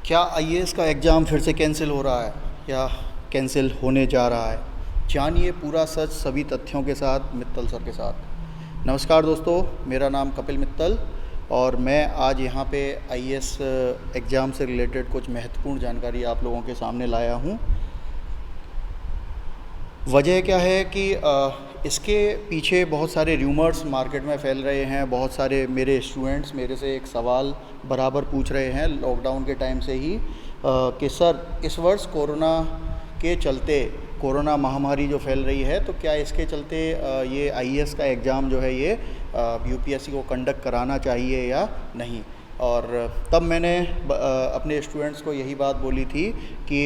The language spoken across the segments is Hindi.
क्या आईएएस का एग्ज़ाम फिर से कैंसिल हो रहा है या कैंसिल होने जा रहा है? जानिए पूरा सच सभी तथ्यों के साथ मित्तल सर के साथ। नमस्कार दोस्तों, मेरा नाम कपिल मित्तल और मैं आज यहाँ पे आईएएस एग्ज़ाम से रिलेटेड कुछ महत्वपूर्ण जानकारी आप लोगों के सामने लाया हूँ। वजह क्या है कि इसके पीछे बहुत सारे र्यूमर्स मार्केट में फैल रहे हैं। बहुत सारे मेरे स्टूडेंट्स मेरे से एक सवाल बराबर पूछ रहे हैं लॉकडाउन के टाइम से ही कि सर इस वर्ष कोरोना के चलते, कोरोना महामारी जो फैल रही है, तो क्या इसके चलते ये आईएएस का एग्ज़ाम जो है ये यूपीएससी को कंडक्ट कराना चाहिए या नहीं। और तब मैंने अपने स्टूडेंट्स को यही बात बोली थी कि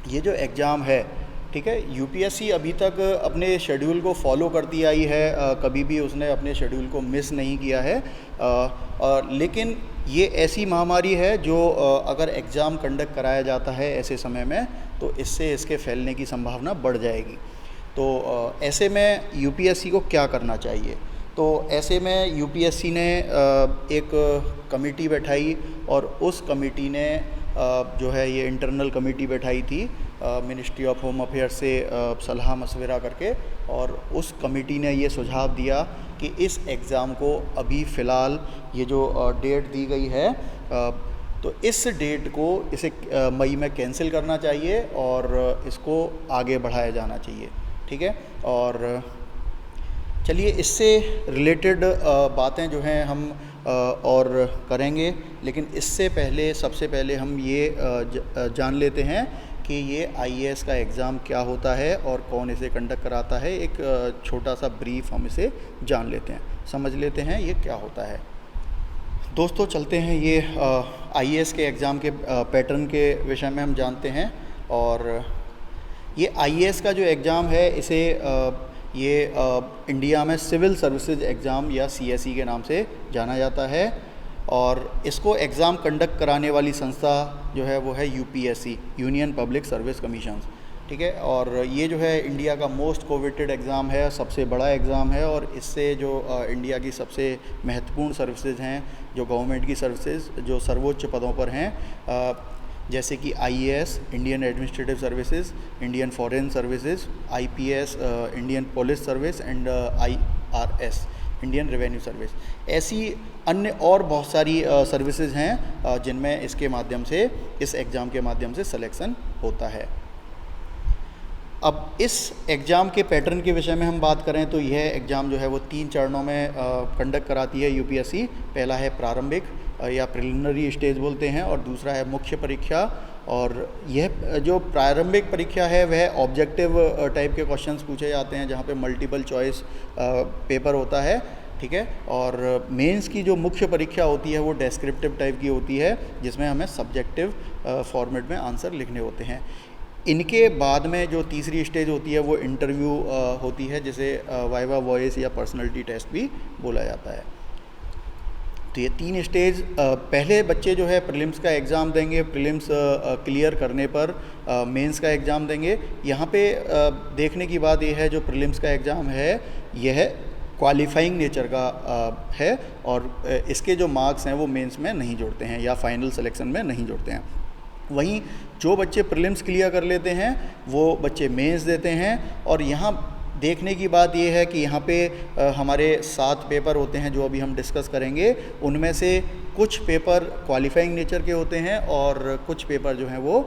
ये जो एग्ज़ाम है, ठीक है, यूपीएससी अभी तक अपने शेड्यूल को फॉलो करती आई है, कभी भी उसने अपने शेड्यूल को मिस नहीं किया है। लेकिन ये ऐसी महामारी है जो अगर एग्ज़ाम कंडक्ट कराया जाता है ऐसे समय में तो इससे इसके फैलने की संभावना बढ़ जाएगी। तो ऐसे में यूपीएससी को क्या करना चाहिए? तो ऐसे में यूपीएससी ने एक कमेटी बैठाई और उस कमेटी ने जो है ये इंटरनल कमेटी बैठाई थी मिनिस्ट्री ऑफ होम अफेयर्स से सलाह मशवरा करके, और उस कमेटी ने ये सुझाव दिया कि इस एग्ज़ाम को अभी फ़िलहाल ये जो डेट दी गई है, तो इस डेट को इसे मई में कैंसिल करना चाहिए और इसको आगे बढ़ाया जाना चाहिए। ठीक है, और चलिए इससे रिलेटेड बातें जो हैं हम और करेंगे, लेकिन इससे पहले सबसे पहले हम ये जान लेते हैं कि ये आईएएस का एग्ज़ाम क्या होता है और कौन इसे कंडक्ट कराता है। एक छोटा सा ब्रीफ हम इसे जान लेते हैं, समझ लेते हैं ये क्या होता है। दोस्तों चलते हैं ये आईएएस के एग्ज़ाम के पैटर्न के विषय में हम जानते हैं। और ये आईएएस का जो एग्ज़ाम है इसे ये इंडिया में सिविल सर्विसेज एग्ज़ाम या सीएसई के नाम से जाना जाता है, और इसको एग्ज़ाम कंडक्ट कराने वाली संस्था जो है वो है UPSC, union public service commission. ठीक है, और ये जो है इंडिया का मोस्ट कोवेटेड एग्ज़ाम है, सबसे बड़ा एग्ज़ाम है, और इससे जो इंडिया की सबसे महत्वपूर्ण सर्विसेज हैं, जो गवर्नमेंट की सर्विसेज जो सर्वोच्च पदों पर हैं, जैसे कि IAS Indian administrative services, Indian foreign services, IPS Indian police service and IRS Indian revenue service, ऐसी अन्य और बहुत सारी सर्विसेज हैं जिनमें इसके माध्यम से, इस एग्ज़ाम के माध्यम से सिलेक्शन होता है। अब इस एग्ज़ाम के पैटर्न के विषय में हम बात करें तो यह एग्ज़ाम जो है वो 3 चरणों में कंडक्ट कराती है यूपीएससी। पहला है प्रारंभिक या प्रिलिमिनरी स्टेज बोलते हैं, और दूसरा है मुख्य परीक्षा। और यह जो प्रारंभिक परीक्षा है वह ऑब्जेक्टिव टाइप के क्वेश्चंस पूछे जाते हैं, जहाँ पे मल्टीपल चॉइस पेपर होता है। ठीक है, और मेंस की जो मुख्य परीक्षा होती है वो डेस्क्रिप्टिव टाइप की होती है, जिसमें हमें सब्जेक्टिव फॉर्मेट में आंसर लिखने होते हैं। इनके बाद में जो तीसरी स्टेज होती है वो इंटरव्यू होती है, जिसे वाइवा वॉइस या पर्सनैलिटी टेस्ट भी बोला जाता है। तो ये 3 स्टेज, पहले बच्चे जो है प्रीलिम्स का एग्ज़ाम देंगे, प्रीलिम्स क्लियर करने पर मेंस का एग्ज़ाम देंगे। यहाँ पे देखने की बात यह है, जो प्रीलिम्स का एग्ज़ाम है यह क्वालिफाइंग नेचर का है, और इसके जो मार्क्स हैं वो मेंस में नहीं जोड़ते हैं या फाइनल सिलेक्शन में नहीं जोड़ते हैं। वहीं जो बच्चे प्रीलिम्स क्लियर कर लेते हैं वो बच्चे मेंस देते हैं। और यहाँ देखने की बात ये है कि यहाँ पे हमारे 7 पेपर होते हैं जो अभी हम डिस्कस करेंगे, उनमें से कुछ पेपर क्वालिफाइंग नेचर के होते हैं और कुछ पेपर जो हैं वो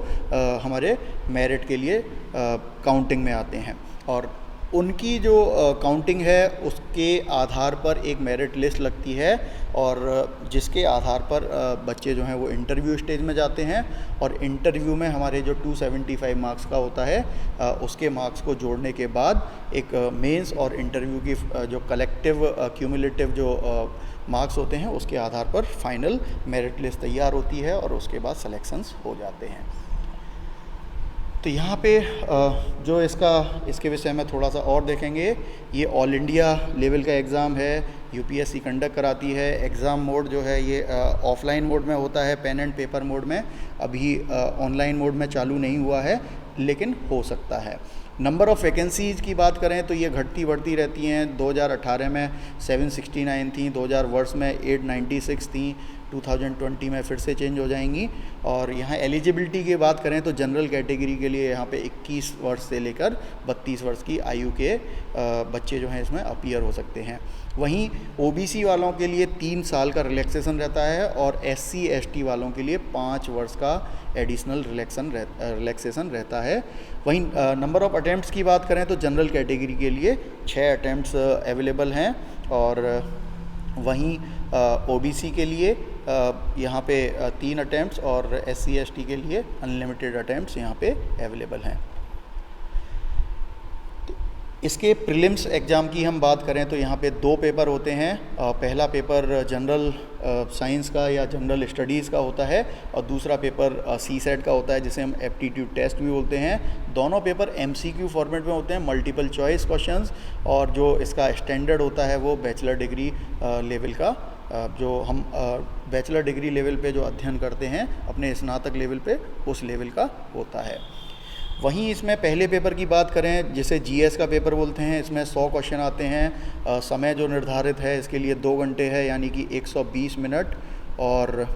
हमारे मेरिट के लिए काउंटिंग में आते हैं। और उनकी जो काउंटिंग है उसके आधार पर एक मेरिट लिस्ट लगती है, और जिसके आधार पर बच्चे जो हैं वो इंटरव्यू स्टेज में जाते हैं। और इंटरव्यू में हमारे जो 275 मार्क्स का होता है, उसके मार्क्स को जोड़ने के बाद एक मेंस और इंटरव्यू की जो कलेक्टिव क्यूमुलेटिव जो मार्क्स होते हैं उसके आधार पर फाइनल मेरिट लिस्ट तैयार होती है, और उसके बाद सिलेक्शंस हो जाते हैं। तो यहाँ पे जो इसके विषय में थोड़ा सा और देखेंगे, ये ऑल इंडिया लेवल का एग्ज़ाम है, यूपीएससी कंडक्ट कराती है। एग्ज़ाम मोड जो है ये ऑफलाइन मोड में होता है, पेन एंड पेपर मोड में, अभी ऑनलाइन मोड में चालू नहीं हुआ है, लेकिन हो सकता है। नंबर ऑफ़ वैकेंसीज़ की बात करें तो ये घटती बढ़ती रहती हैं। 2018 में 769 थी, 2000 वर्ष में 896 थी, 2020 में फिर से चेंज हो जाएंगी। और यहाँ एलिजिबिलिटी की बात करें तो जनरल कैटेगरी के लिए यहाँ पे 21 वर्ष से लेकर 32 वर्ष की आयु के बच्चे जो हैं इसमें अपीयर हो सकते हैं। वहीं ओबीसी वालों के लिए 3 साल का रिलैक्सेशन रहता है और SC ST वालों के लिए 5 वर्ष का एडिशनल रिलैक्सेशन रहता है। वहीं नंबर ऑफ़ अटैम्प्ट्स की बात करें तो जनरल कैटेगरी के लिए 6 अटैम्प्ट्स अवेलेबल हैं और वहीं ओबीसी के लिए यहाँ पे 3 अटैम्प्ट्स और SC ST के लिए अनलिमिटेड अटैम्प्ट्स यहाँ पे अवेलेबल हैं। इसके प्रीलिम्स एग्ज़ाम की हम बात करें तो यहाँ पे 2 पेपर होते हैं। पहला पेपर जनरल साइंस का या जनरल स्टडीज़ का होता है और दूसरा पेपर CSAT का होता है जिसे हम एप्टीट्यूड टेस्ट भी बोलते हैं। दोनों पेपर MCQ फॉर्मेट में होते हैं, मल्टीपल चॉइस क्वेश्चंस, और जो इसका स्टैंडर्ड होता है वो बैचलर डिग्री लेवल का जो हम बैचलर डिग्री लेवल पे जो अध्ययन करते हैं अपने स्नातक लेवल पे उस लेवल का होता है। वहीं इसमें पहले पेपर की बात करें जिसे GS का पेपर बोलते हैं, इसमें 100 क्वेश्चन आते हैं। समय जो निर्धारित है इसके लिए 2 घंटे है यानी कि 120 मिनट, और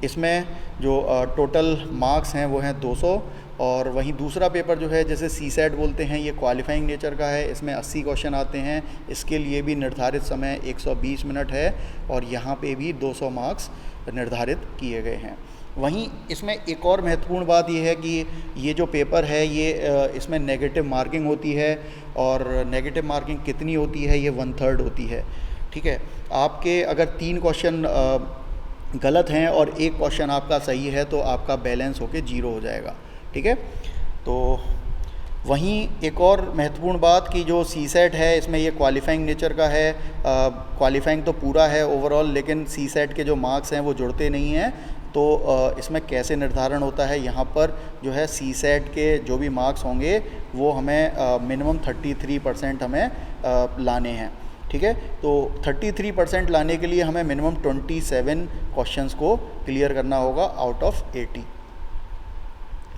इसमें जो टोटल मार्क्स हैं वो हैं 200। और वहीं दूसरा पेपर जो है जैसे CSAT बोलते हैं, ये क्वालिफाइंग नेचर का है, इसमें 80 क्वेश्चन आते हैं। इसके लिए भी निर्धारित समय 120 मिनट है और यहाँ पे भी 200 मार्क्स निर्धारित किए गए हैं। वहीं इसमें एक और महत्वपूर्ण बात ये है कि ये जो पेपर है ये इसमें नेगेटिव मार्किंग होती है, और नेगेटिव मार्किंग कितनी होती है, ये 1/3 होती है। ठीक है, आपके अगर 3 क्वेश्चन गलत हैं और 1 क्वेश्चन आपका सही है तो आपका बैलेंस होके 0 हो जाएगा। ठीक है, तो वहीं एक और महत्वपूर्ण बात कि जो CSAT है इसमें ये क्वालिफाइंग नेचर का है। क्वालिफाइंग तो पूरा है ओवरऑल, लेकिन CSAT के जो मार्क्स हैं वो जुड़ते नहीं हैं। तो इसमें कैसे निर्धारण होता है, यहाँ पर जो है CSAT के जो भी मार्क्स होंगे वो हमें मिनिमम 33% हमें लाने हैं। ठीक है, तो 33% लाने के लिए हमें मिनिमम 27 क्वेश्चंस को क्लियर करना होगा आउट ऑफ 80।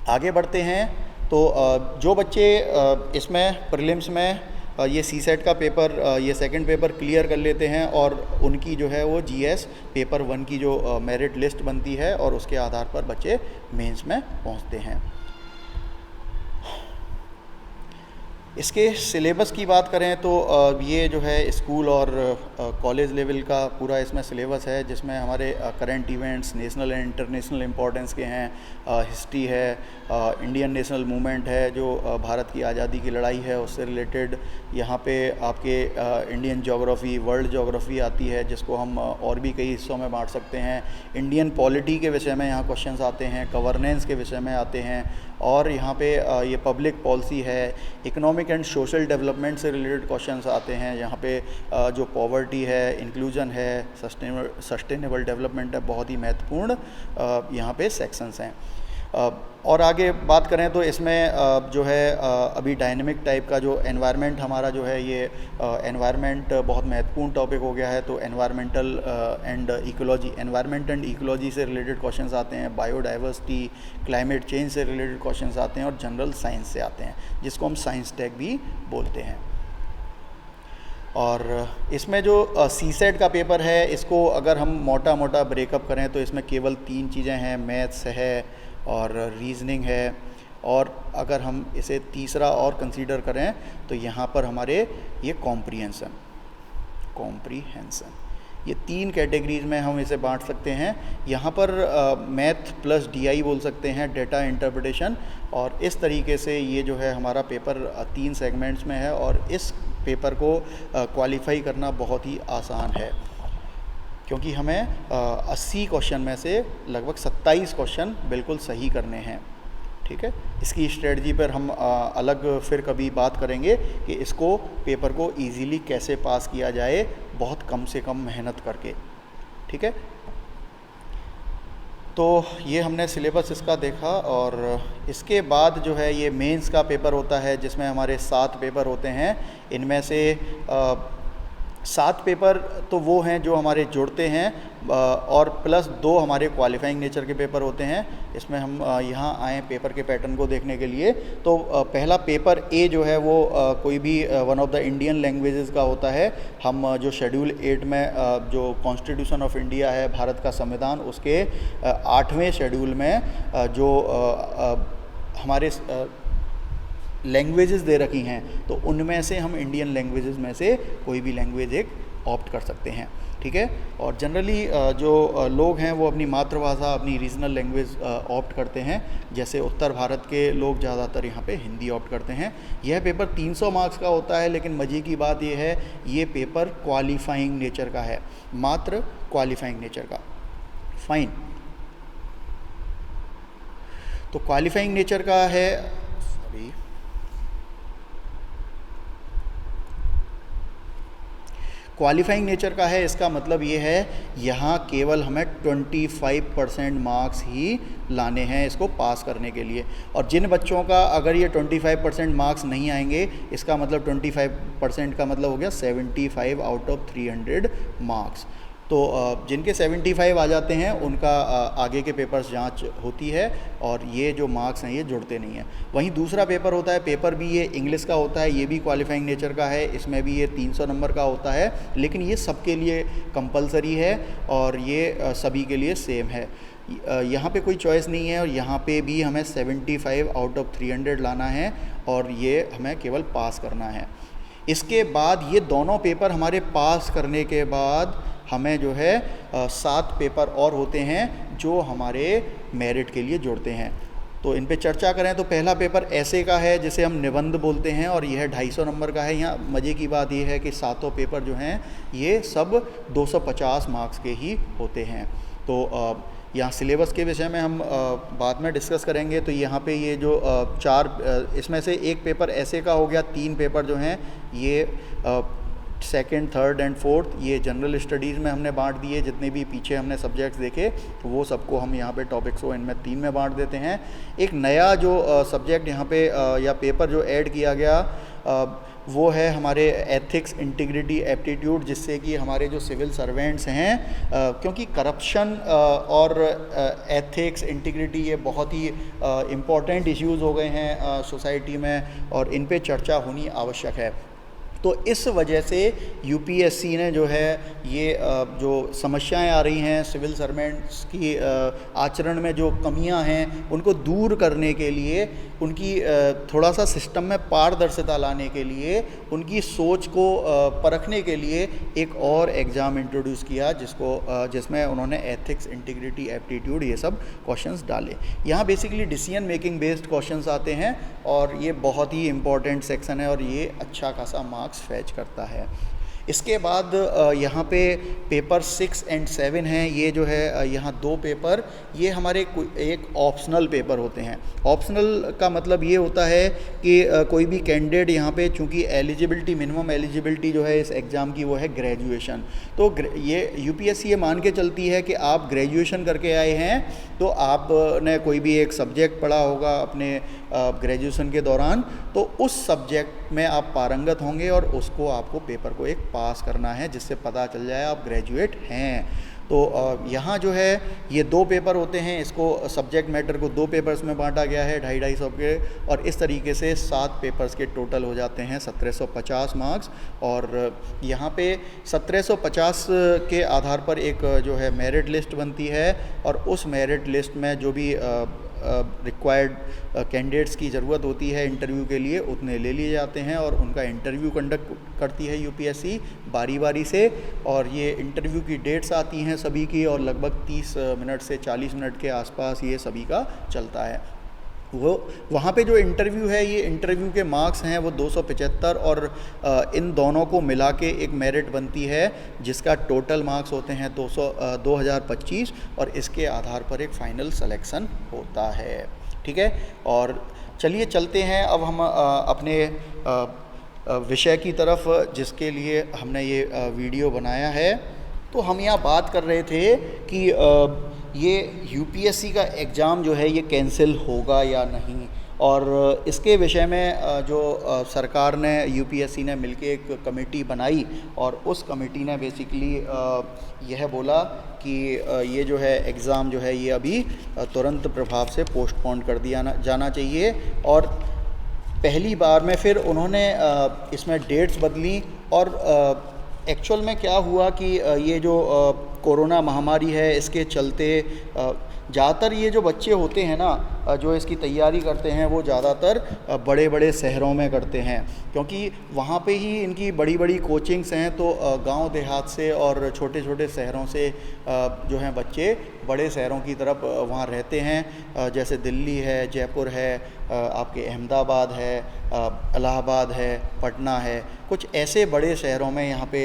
आगे बढ़ते हैं तो जो बच्चे इसमें प्रीलिम्स में ये CSAT का पेपर ये सेकंड पेपर क्लियर कर लेते हैं और उनकी जो है वो GS पेपर 1 की जो मेरिट लिस्ट बनती है और उसके आधार पर बच्चे मेंस में पहुंचते हैं। इसके सिलेबस की बात करें तो ये जो है स्कूल और कॉलेज लेवल का पूरा इसमें सिलेबस है, जिसमें हमारे current events national and international importance के हैं, हिस्ट्री है, इंडियन नेशनल मूवमेंट है जो भारत की आज़ादी की लड़ाई है उससे रिलेटेड। यहाँ पे आपके इंडियन ज्योग्राफी, वर्ल्ड ज्योग्राफी आती है जिसको हम और भी कई हिस्सों में बांट सकते हैं। इंडियन पॉलिटी के विषय में यहाँ क्वेश्चंस आते हैं, गवर्नेंस के विषय में आते हैं, और यहाँ पे ये पब्लिक पॉलिसी है, इकोनॉमिक एंड सोशल डेवलपमेंट से रिलेटेड क्वेश्चंस आते हैं। यहाँ पे जो पॉवर्टी है, इंक्लूजन है, सस्टेनेबल डेवलपमेंट है, बहुत ही महत्वपूर्ण यहाँ पे सेक्शंस हैं। और आगे बात करें तो इसमें जो है अभी डायनेमिक टाइप का जो एनवायरनमेंट हमारा जो है ये एनवायरनमेंट बहुत महत्वपूर्ण टॉपिक हो गया है। तो एनवायरनमेंट एंड इकोलॉजी से रिलेटेड क्वेश्चंस आते हैं, बायोडाइवर्सिटी, क्लाइमेट चेंज से रिलेटेड क्वेश्चंस आते हैं और जनरल साइंस से आते हैं जिसको हम साइंस टेक भी बोलते हैं। और इसमें जो CSAT का पेपर है इसको अगर हम मोटा मोटा ब्रेकअप करें तो इसमें केवल 3 चीज़ें हैं, मैथ्स है और रीजनिंग है, और अगर हम इसे तीसरा और कंसीडर करें तो यहाँ पर हमारे ये कॉम्प्रीहेंशन, ये 3 कैटेगरीज में हम इसे बांट सकते हैं। यहाँ पर मैथ प्लस DI बोल सकते हैं, डेटा इंटरप्रिटेशन, और इस तरीके से ये जो है हमारा पेपर 3 सेगमेंट्स में है और इस पेपर को क्वालिफाई करना बहुत ही आसान है क्योंकि हमें 80 क्वेश्चन में से लगभग 27 क्वेश्चन बिल्कुल सही करने हैं। ठीक है, इसकी स्ट्रेटजी पर हम अलग फिर कभी बात करेंगे कि इसको पेपर को इजीली कैसे पास किया जाए बहुत कम से कम मेहनत करके। ठीक है, तो ये हमने सिलेबस इसका देखा। और इसके बाद जो है ये मेंस का पेपर होता है जिसमें हमारे 7 पेपर होते हैं। इनमें से 7 पेपर तो वो हैं जो हमारे जुड़ते हैं और प्लस 2 हमारे क्वालिफाइंग नेचर के पेपर होते हैं। इसमें हम यहाँ आए पेपर के पैटर्न को देखने के लिए। तो पहला पेपर ए जो है वो कोई भी one of the Indian languages का होता है। हम जो शेड्यूल 8 में जो कॉन्स्टिट्यूशन ऑफ इंडिया है, भारत का संविधान, उसके 8वें शेड्यूल में जो हमारे लैंग्वेजेस दे रखी हैं, तो उनमें से हम इंडियन लैंग्वेजेस में से कोई भी लैंग्वेज एक ऑप्ट कर सकते हैं, ठीक है। और जनरली जो लोग हैं वो अपनी मातृभाषा, अपनी रीजनल लैंग्वेज ऑप्ट करते हैं। जैसे उत्तर भारत के लोग ज़्यादातर यहाँ पे हिंदी ऑप्ट करते हैं। यह पेपर 300 मार्क्स का होता है, लेकिन मज़े की बात यह है ये पेपर क्वालिफाइंग नेचर का है, मात्र क्वालिफाइंग नेचर का। फाइन, तो क्वालिफाइंग नेचर का है, सॉरी, क्वालिफाइंग नेचर का है, इसका मतलब ये है यहाँ केवल हमें 25% मार्क्स ही लाने हैं इसको पास करने के लिए। और जिन बच्चों का अगर ये 25% मार्क्स नहीं आएंगे, इसका मतलब 25% का मतलब हो गया 75 आउट ऑफ 300 मार्क्स। तो जिनके 75 आ जाते हैं उनका आगे के पेपर्स जांच होती है और ये जो मार्क्स हैं ये जुड़ते नहीं हैं। वहीं दूसरा पेपर होता है, पेपर भी ये इंग्लिश का होता है, ये भी क्वालिफाइंग नेचर का है, इसमें भी ये 300 नंबर का होता है, लेकिन ये सबके लिए कंपलसरी है और ये सभी के लिए सेम है। यहाँ पे कोई चॉइस नहीं है और यहाँ पे भी हमें 75 आउट ऑफ 300 लाना है और ये हमें केवल पास करना है। इसके बाद ये दोनों पेपर हमारे पास करने के बाद हमें जो है 7 पेपर और होते हैं जो हमारे मेरिट के लिए जोड़ते हैं। तो इन पे चर्चा करें तो पहला पेपर ऐसे का है जिसे हम निबंध बोलते हैं और यह 250 नंबर का है। यहाँ मज़े की बात यह है कि 7 पेपर जो हैं ये सब 250 मार्क्स के ही होते हैं। तो यहाँ सिलेबस के विषय में हम बाद में डिस्कस करेंगे। तो यहाँ पे ये जो 4 इसमें से एक पेपर ऐसे का हो गया, 3 पेपर जो हैं ये सेकंड, थर्ड एंड फोर्थ ये जनरल स्टडीज़ में हमने बांट दिए। जितने भी पीछे हमने सब्जेक्ट्स देखे तो वो सबको हम यहाँ पे टॉपिक्स को इनमें 3 में बांट देते हैं। एक नया जो सब्जेक्ट यहाँ पे या पेपर जो ऐड किया गया वो है हमारे एथिक्स, इंटीग्रिटी, एप्टीट्यूड, जिससे कि हमारे जो सिविल सर्वेंट्स हैं क्योंकि करप्शन और एथिक्स, इंटीग्रिटी ये बहुत ही इम्पॉर्टेंट इश्यूज़ हो गए हैं सोसाइटी में और इन पे चर्चा होनी आवश्यक है। तो इस वजह से यूपीएससी ने जो है ये जो समस्याएं आ रही हैं सिविल सर्वेंट्स की आचरण में, जो कमियां हैं उनको दूर करने के लिए, उनकी थोड़ा सा सिस्टम में पारदर्शिता लाने के लिए, उनकी सोच को परखने के लिए एक और एग्ज़ाम इंट्रोड्यूस किया जिसमें उन्होंने एथिक्स, इंटीग्रिटी, एप्टीट्यूड ये सब क्वेश्चंस डाले। यहाँ basically decision making based questions आते हैं और ये बहुत ही इम्पॉर्टेंट सेक्शन है और ये अच्छा खासा मार्क्स फैच करता है। इसके बाद यहाँ पे पेपर 6 एंड 7 हैं। ये जो है यहाँ 2 पेपर ये हमारे एक ऑप्शनल पेपर होते हैं। ऑप्शनल का मतलब ये होता है कि कोई भी कैंडिडेट यहाँ पे, चूँकि एलिजिबिलिटी, मिनिमम एलिजिबिलिटी जो है इस एग्ज़ाम की वो है ग्रेजुएशन। तो ये यूपीएससी ये मान के चलती है कि आप ग्रेजुएशन करके आए हैं तो आपने कोई भी एक सब्जेक्ट पढ़ा होगा अपने ग्रेजुएशन के दौरान, तो उस सब्जेक्ट में आप पारंगत होंगे और उसको आपको पेपर को एक पास करना है जिससे पता चल जाए आप ग्रेजुएट हैं। तो यहाँ जो है ये 2 पेपर होते हैं। इसको सब्जेक्ट मैटर को 2 पेपर्स में बांटा गया है 250-250 के, और इस तरीके से 7 पेपर्स के टोटल हो जाते हैं 1750 मार्क्स। और यहाँ पे 1750 के आधार पर एक जो है मेरिट लिस्ट बनती है और उस मेरिट लिस्ट में जो भी रिक्वायर्ड कैंडिडेट्स की ज़रूरत होती है इंटरव्यू के लिए उतने ले लिए जाते हैं और उनका इंटरव्यू कंडक्ट करती है यूपीएससी बारी बारी से। और ये इंटरव्यू की डेट्स आती हैं सभी की और लगभग 30 मिनट से 40 मिनट के आसपास ये सभी का चलता है। वो वहाँ पे जो इंटरव्यू है, ये इंटरव्यू के मार्क्स हैं वो 275 और इन दोनों को मिला के एक मेरिट बनती है जिसका टोटल मार्क्स होते हैं 2025 और इसके आधार पर एक फ़ाइनल सिलेक्शन होता है। ठीक है, और चलिए चलते हैं अब हम अपने विषय की तरफ जिसके लिए हमने ये वीडियो बनाया है। तो हम यहाँ बात कर रहे थे कि ये यूपीएससी का एग्ज़ाम जो है ये कैंसिल होगा या नहीं। और इसके विषय में जो सरकार ने यूपीएससी ने मिलके एक कमेटी बनाई और उस कमेटी ने बेसिकली यह बोला कि ये जो है एग्ज़ाम जो है ये अभी तुरंत प्रभाव से पोस्टपोन कर दिया जाना चाहिए। और पहली बार में फिर उन्होंने इसमें डेट्स बदली और एक्चुअल में क्या हुआ कि ये जो कोरोना महामारी है इसके चलते ज़्यादातर ये जो बच्चे होते हैं ना जो इसकी तैयारी करते हैं वो ज़्यादातर बड़े बड़े शहरों में करते हैं, क्योंकि वहाँ पे ही इनकी बड़ी बड़ी कोचिंग्स हैं। तो गांव देहात से और छोटे छोटे शहरों से जो हैं बच्चे बड़े शहरों की तरफ वहाँ रहते हैं, जैसे दिल्ली है, जयपुर है, आपके अहमदाबाद है, इलाहाबाद है, पटना है, कुछ ऐसे बड़े शहरों में यहाँ पे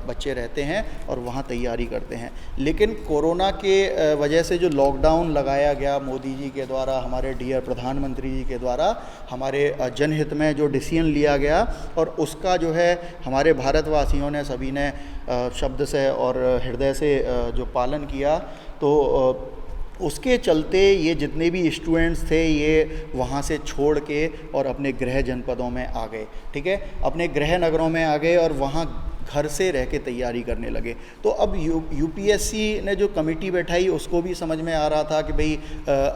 बच्चे रहते हैं और वहाँ तैयारी करते हैं। लेकिन कोरोना के वजह से जो लॉकडाउन लगाया गया मोदी जी के द्वारा, हमारे डियर प्रधानमंत्री जी के द्वारा, हमारे जनहित में जो डिसीजन लिया गया और उसका जो है हमारे भारतवासियों ने सभी ने शब्द से और हृदय से जो पालन किया, तो उसके चलते ये जितने भी स्टूडेंट्स थे ये वहाँ से छोड़ के और अपने गृह जनपदों में आ गए, ठीक है, अपने गृह नगरों में आ गए और वहाँ घर से रह के तैयारी करने लगे। तो अब यूपीएससी ने जो कमेटी बैठाई उसको भी समझ में आ रहा था कि भाई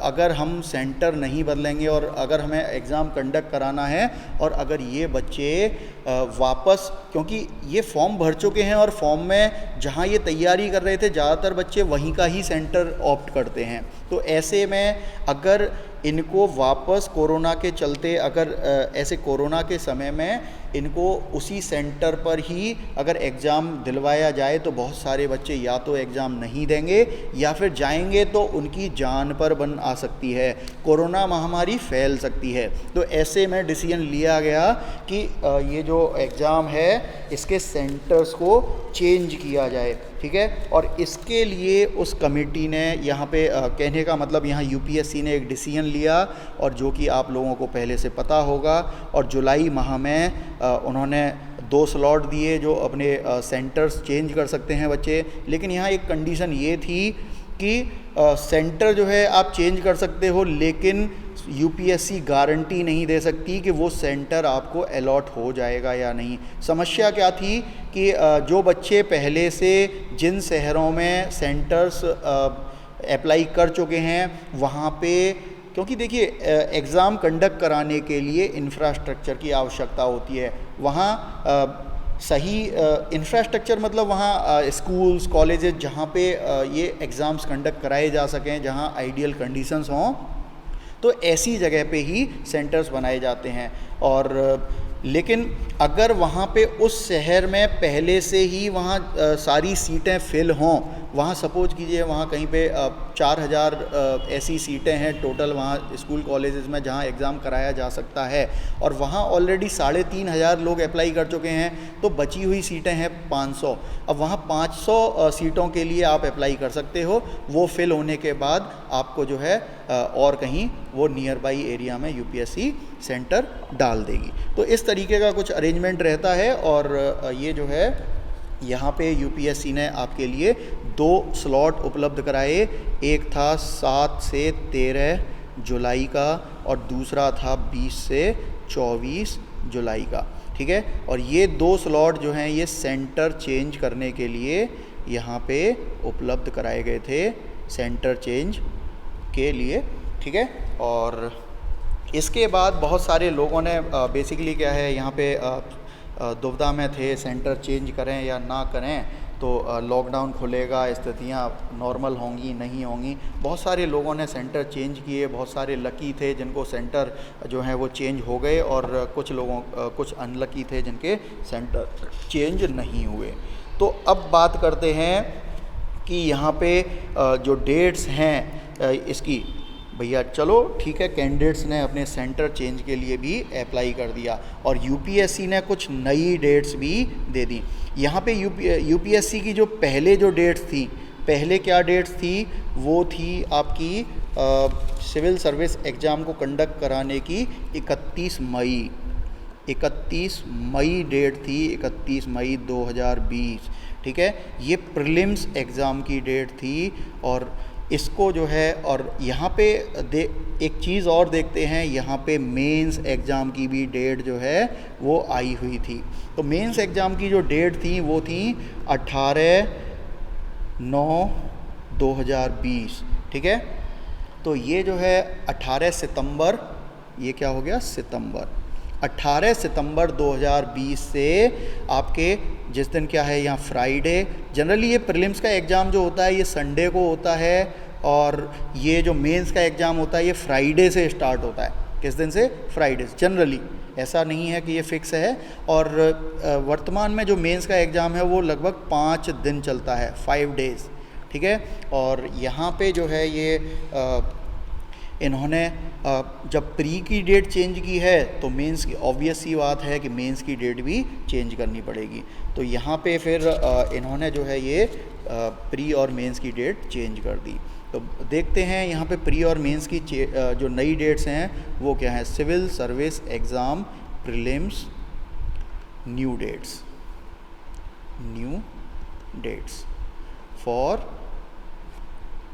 अगर हम सेंटर नहीं बदलेंगे और अगर हमें एग्ज़ाम कंडक्ट कराना है और अगर ये बच्चे वापस, क्योंकि ये फॉर्म भर चुके हैं और फॉर्म में जहाँ ये तैयारी कर रहे थे ज़्यादातर बच्चे वहीं का ही सेंटर ऑप्ट करते हैं, तो ऐसे में अगर इनको वापस कोरोना के चलते अगर ऐसे कोरोना के समय में इनको उसी सेंटर पर ही अगर एग्ज़ाम दिलवाया जाए तो बहुत सारे बच्चे या तो एग्ज़ाम नहीं देंगे या फिर जाएंगे तो उनकी जान पर बन आ सकती है, कोरोना महामारी फैल सकती है। तो ऐसे में डिसीजन लिया गया कि ये जो एग्ज़ाम है इसके सेंटर्स को चेंज किया जाए, ठीक है। और इसके लिए उस कमेटी ने यहाँ पे कहने का मतलब यहाँ यूपीएससी ने एक डिसीजन लिया और जो कि आप लोगों को पहले से पता होगा, और जुलाई माह में उन्होंने 2 स्लॉट दिए जो अपने सेंटर्स चेंज कर सकते हैं बच्चे। लेकिन यहाँ एक कंडीशन ये थी कि सेंटर जो है आप चेंज कर सकते हो, लेकिन यूपीएससी गारंटी नहीं दे सकती कि वो सेंटर आपको अलॉट हो जाएगा या नहीं। समस्या क्या थी कि जो बच्चे पहले से जिन शहरों में सेंटर्स अप्लाई कर चुके हैं वहाँ पे, क्योंकि देखिए एग्ज़ाम कंडक्ट कराने के लिए इंफ्रास्ट्रक्चर की आवश्यकता होती है, वहाँ सही इंफ्रास्ट्रक्चर मतलब वहाँ स्कूल्स कॉलेजेस जहाँ पे ये एग्ज़ाम्स कंडक्ट कराए जा सकें, जहाँ आइडियल कंडीशंस हों, तो ऐसी जगह पे ही सेंटर्स बनाए जाते हैं। और लेकिन अगर वहाँ पे उस शहर में पहले से ही वहाँ सारी सीटें फिल हों, वहाँ सपोज कीजिए वहाँ कहीं पे 4000 ऐसी सीटें हैं टोटल वहाँ स्कूल कॉलेजेस में जहाँ एग्ज़ाम कराया जा सकता है, और वहाँ ऑलरेडी 3500 लोग अप्लाई कर चुके हैं, तो बची हुई सीटें हैं 500। अब वहाँ 500 सीटों के लिए आप अप्लाई कर सकते हो, वो फिल होने के बाद आपको जो है और कहीं वो नियर बाई एरिया में यूपीएससी सेंटर डाल देगी। तो इस तरीके का कुछ अरेंजमेंट रहता है। और ये जो है यहाँ पे यूपीएससी ने आपके लिए 2 स्लॉट उपलब्ध कराए, एक था 7 से 13 जुलाई का और दूसरा था 20 से 24 जुलाई का, ठीक है। और ये 2 स्लॉट जो हैं ये सेंटर चेंज करने के लिए यहाँ पे उपलब्ध कराए गए थे, सेंटर चेंज के लिए, ठीक है। और इसके बाद बहुत सारे लोगों ने बेसिकली क्या है यहाँ पे दुविधा में थे, सेंटर चेंज करें या ना करें, तो लॉकडाउन खुलेगा, स्थितियाँ नॉर्मल होंगी नहीं होंगी। बहुत सारे लोगों ने सेंटर चेंज किए, बहुत सारे लकी थे जिनको सेंटर जो है वो चेंज हो गए, और कुछ अनलकी थे जिनके सेंटर चेंज नहीं हुए। तो अब बात करते हैं कि यहाँ पे जो डेट्स हैं इसकी, भैया चलो ठीक है, कैंडिडेट्स ने अपने सेंटर चेंज के लिए भी अप्लाई कर दिया और यूपीएससी ने कुछ नई डेट्स भी दे दी। यहाँ पे यूपीएससी की जो पहले जो डेट्स थी, पहले क्या डेट्स थी, वो थी आपकी सिविल सर्विस एग्ज़ाम को कंडक्ट कराने की 31 मई डेट थी, 31 मई 2020, ठीक है। ये प्रीलिम्स एग्ज़ाम की डेट थी और इसको जो है, और यहाँ पे एक चीज़ और देखते हैं, यहाँ पे मेंस एग्ज़ाम की भी डेट जो है वो आई हुई थी। तो मेंस एग्ज़ाम की जो डेट थी वो थी 18/9/2020, ठीक है। तो ये जो है 18 सितंबर, ये क्या हो गया, सितंबर, 18 सितंबर 2020 से आपके जिस दिन क्या है यहाँ फ्राइडे, जनरली ये प्रीलिम्स का एग्ज़ाम जो होता है ये संडे को होता है, और ये जो मेंस का एग्ज़ाम होता है ये फ्राइडे से स्टार्ट होता है। किस दिन से? फ्राइडे से। जनरली ऐसा नहीं है कि ये फिक्स है। और वर्तमान में जो मेंस का एग्ज़ाम है वो लगभग 5 दिन चलता है, 5 डेज़, ठीक है। और यहाँ पे जो है ये इन्होंने जब प्री की डेट चेंज की है तो मेंस की ऑब्वियस सी बात है कि मेंस की डेट भी चेंज करनी पड़ेगी। तो यहाँ पे फिर इन्होंने जो है ये प्री और मेंस की डेट चेंज कर दी। तो देखते हैं यहाँ पे प्री और मेंस की जो नई डेट्स हैं वो क्या हैं। Civil service exam prelims new dates for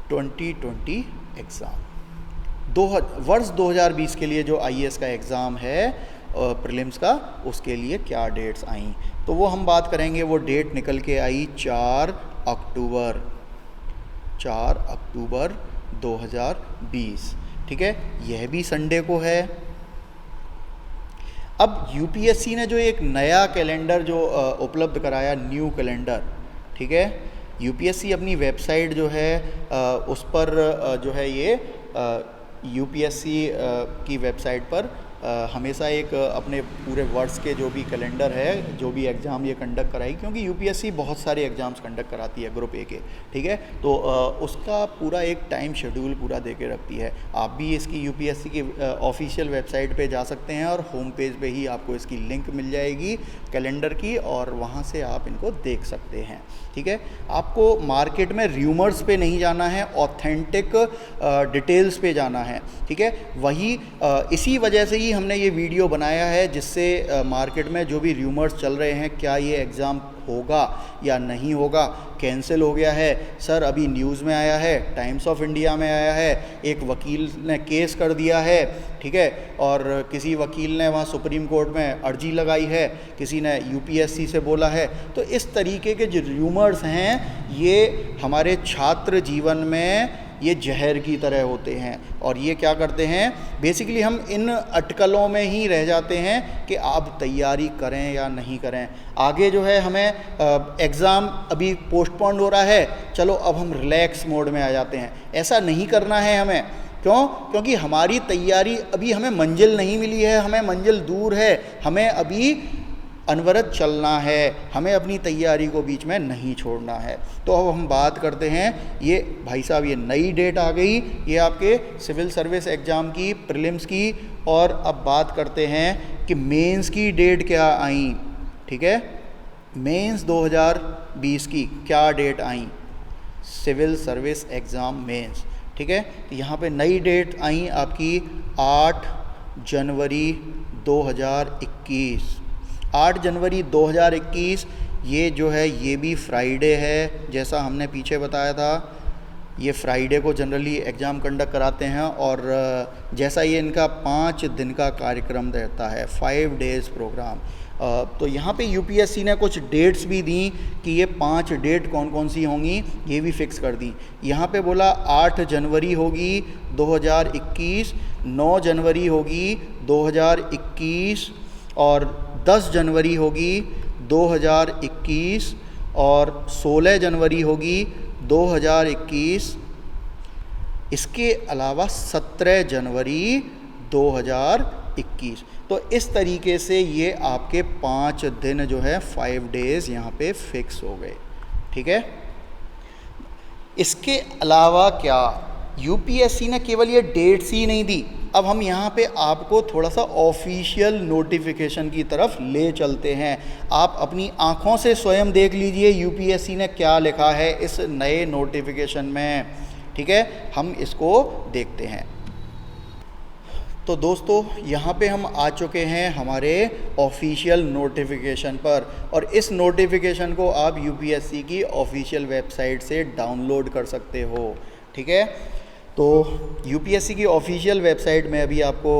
2020 exam. वर्ष 2020 के लिए जो आईएएस का एग्ज़ाम है प्रीलिम्स का, उसके लिए क्या डेट्स आई, तो वो हम बात करेंगे। वो डेट निकल के आई 4 अक्टूबर 2020, ठीक है। यह भी संडे को है। अब यूपीएससी ने जो एक नया कैलेंडर जो उपलब्ध कराया, न्यू कैलेंडर, ठीक है। यूपीएससी अपनी वेबसाइट जो है उस पर जो है ये यूपीएससी की वेबसाइट पर हमेशा एक अपने पूरे वर्ष के जो भी कैलेंडर है, जो भी एग्ज़ाम ये कंडक्ट कराई, क्योंकि यूपीएससी बहुत सारे एग्ज़ाम्स कंडक्ट कराती है ग्रुप ए के, ठीक है। तो उसका पूरा एक टाइम शेड्यूल पूरा दे के रखती है। आप भी इसकी यूपीएससी की ऑफिशियल वेबसाइट पे जा सकते हैं और होम पेज पे ही आपको इसकी लिंक मिल जाएगी कैलेंडर की, और वहाँ से आप इनको देख सकते हैं, ठीक है। आपको मार्केट में र्यूमर्स पे नहीं जाना है, ऑथेंटिक डिटेल्स पे जाना है, ठीक है। वही इसी वजह से ही हमने ये वीडियो बनाया है, जिससे मार्केट में जो भी र्यूमर्स चल रहे हैं, क्या ये एग्ज़ाम होगा या नहीं होगा, कैंसिल हो गया है, सर अभी न्यूज़ में आया है, टाइम्स ऑफ इंडिया में आया है, एक वकील ने केस कर दिया है, ठीक है, और किसी वकील ने वहाँ सुप्रीम कोर्ट में अर्जी लगाई है, किसी ने यूपीएससी से बोला है। तो इस तरीके के जो र्यूमर्स हैं ये हमारे छात्र जीवन में ये जहर की तरह होते हैं, और ये क्या करते हैं, बेसिकली हम इन अटकलों में ही रह जाते हैं कि आप तैयारी करें या नहीं करें। आगे जो है हमें एग्ज़ाम अभी पोस्टपोन्ड हो रहा है, चलो अब हम रिलैक्स मोड में आ जाते हैं। ऐसा नहीं करना है हमें। क्यों? क्योंकि हमारी तैयारी अभी, हमें मंजिल नहीं मिली है, हमें मंजिल दूर है, हमें अभी अनवरत चलना है, हमें अपनी तैयारी को बीच में नहीं छोड़ना है। तो अब हम बात करते हैं, ये भाई साहब ये नई डेट आ गई, ये आपके सिविल सर्विस एग्ज़ाम की, प्रीलिम्स की, और अब बात करते हैं कि मेंस की डेट क्या आई, ठीक है। मेंस 2020 की क्या डेट आई, सिविल सर्विस एग्ज़ाम मेंस, ठीक है। तो यहाँ पे नई डेट आई आपकी 8 जनवरी 2021। 8 जनवरी 2021 ये जो है ये भी फ्राइडे है, जैसा हमने पीछे बताया था। ये फ्राइडे को जनरली एग्ज़ाम कंडक्ट कराते हैं, और जैसा ये इनका 5 दिन का कार्यक्रम रहता है, 5 डेज़ प्रोग्राम। तो यहाँ पे यूपीएससी ने कुछ डेट्स भी दी कि ये 5 डेट कौन कौन सी होंगी, ये भी फिक्स कर दी। यहाँ पे बोला 8 जनवरी होगी 2021, 9 जनवरी होगी 2021, और 10 जनवरी होगी 2021, और 16 जनवरी होगी 2021। इसके अलावा 17 जनवरी 2021। तो इस तरीके से ये आपके 5 दिन जो है 5 डेज़ यहाँ पे फिक्स हो गए, ठीक है। इसके अलावा क्या, यूपीएससी ने केवल ये डेट्स ही नहीं दी। अब हम यहाँ पे आपको थोड़ा सा ऑफिशियल नोटिफिकेशन की तरफ ले चलते हैं। आप अपनी आँखों से स्वयं देख लीजिए यूपीएससी ने क्या लिखा है इस नए नोटिफिकेशन में, ठीक है। हम इसको देखते हैं। तो दोस्तों यहाँ पे हम आ चुके हैं हमारे ऑफिशियल नोटिफिकेशन पर, और इस नोटिफिकेशन को आप यूपीएससी की ऑफिशियल वेबसाइट से डाउनलोड कर सकते हो, ठीक है। तो यूपीएससी की ऑफिशियल वेबसाइट में अभी आपको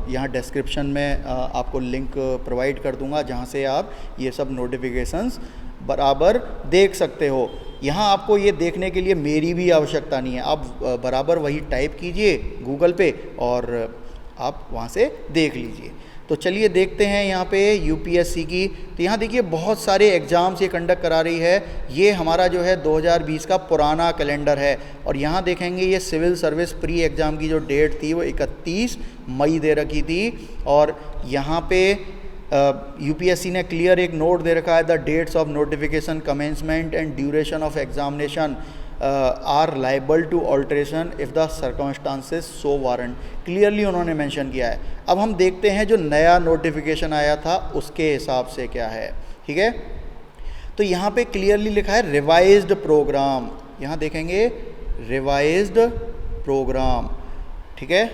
यहाँ डिस्क्रिप्शन में आपको लिंक प्रोवाइड कर दूँगा, जहाँ से आप ये सब नोटिफिकेशंस बराबर देख सकते हो। यहाँ आपको ये देखने के लिए मेरी भी आवश्यकता नहीं है, आप बराबर वही टाइप कीजिए गूगल पे और आप वहाँ से देख लीजिए। तो चलिए देखते हैं यहाँ पे यूपीएससी की। तो यहाँ देखिए बहुत सारे एग्ज़ाम्स ये कंडक्ट करा रही है। ये हमारा जो है 2020 का पुराना कैलेंडर है और यहाँ देखेंगे ये सिविल सर्विस प्री एग्ज़ाम की जो डेट थी वो 31 मई दे रखी थी और यहाँ पे यूपीएससी ने क्लियर एक नोट दे रखा है, the dates of notification commencement and duration of examination are liable to alteration if the circumstances so warrant. Clearly उन्होंने मेंशन किया है। अब हम देखते हैं जो नया नोटिफिकेशन आया था उसके हिसाब से क्या है, ठीक है। तो यहाँ पे क्लियरली लिखा है रिवाइज्ड प्रोग्राम, यहाँ देखेंगे रिवाइज्ड प्रोग्राम, ठीक है,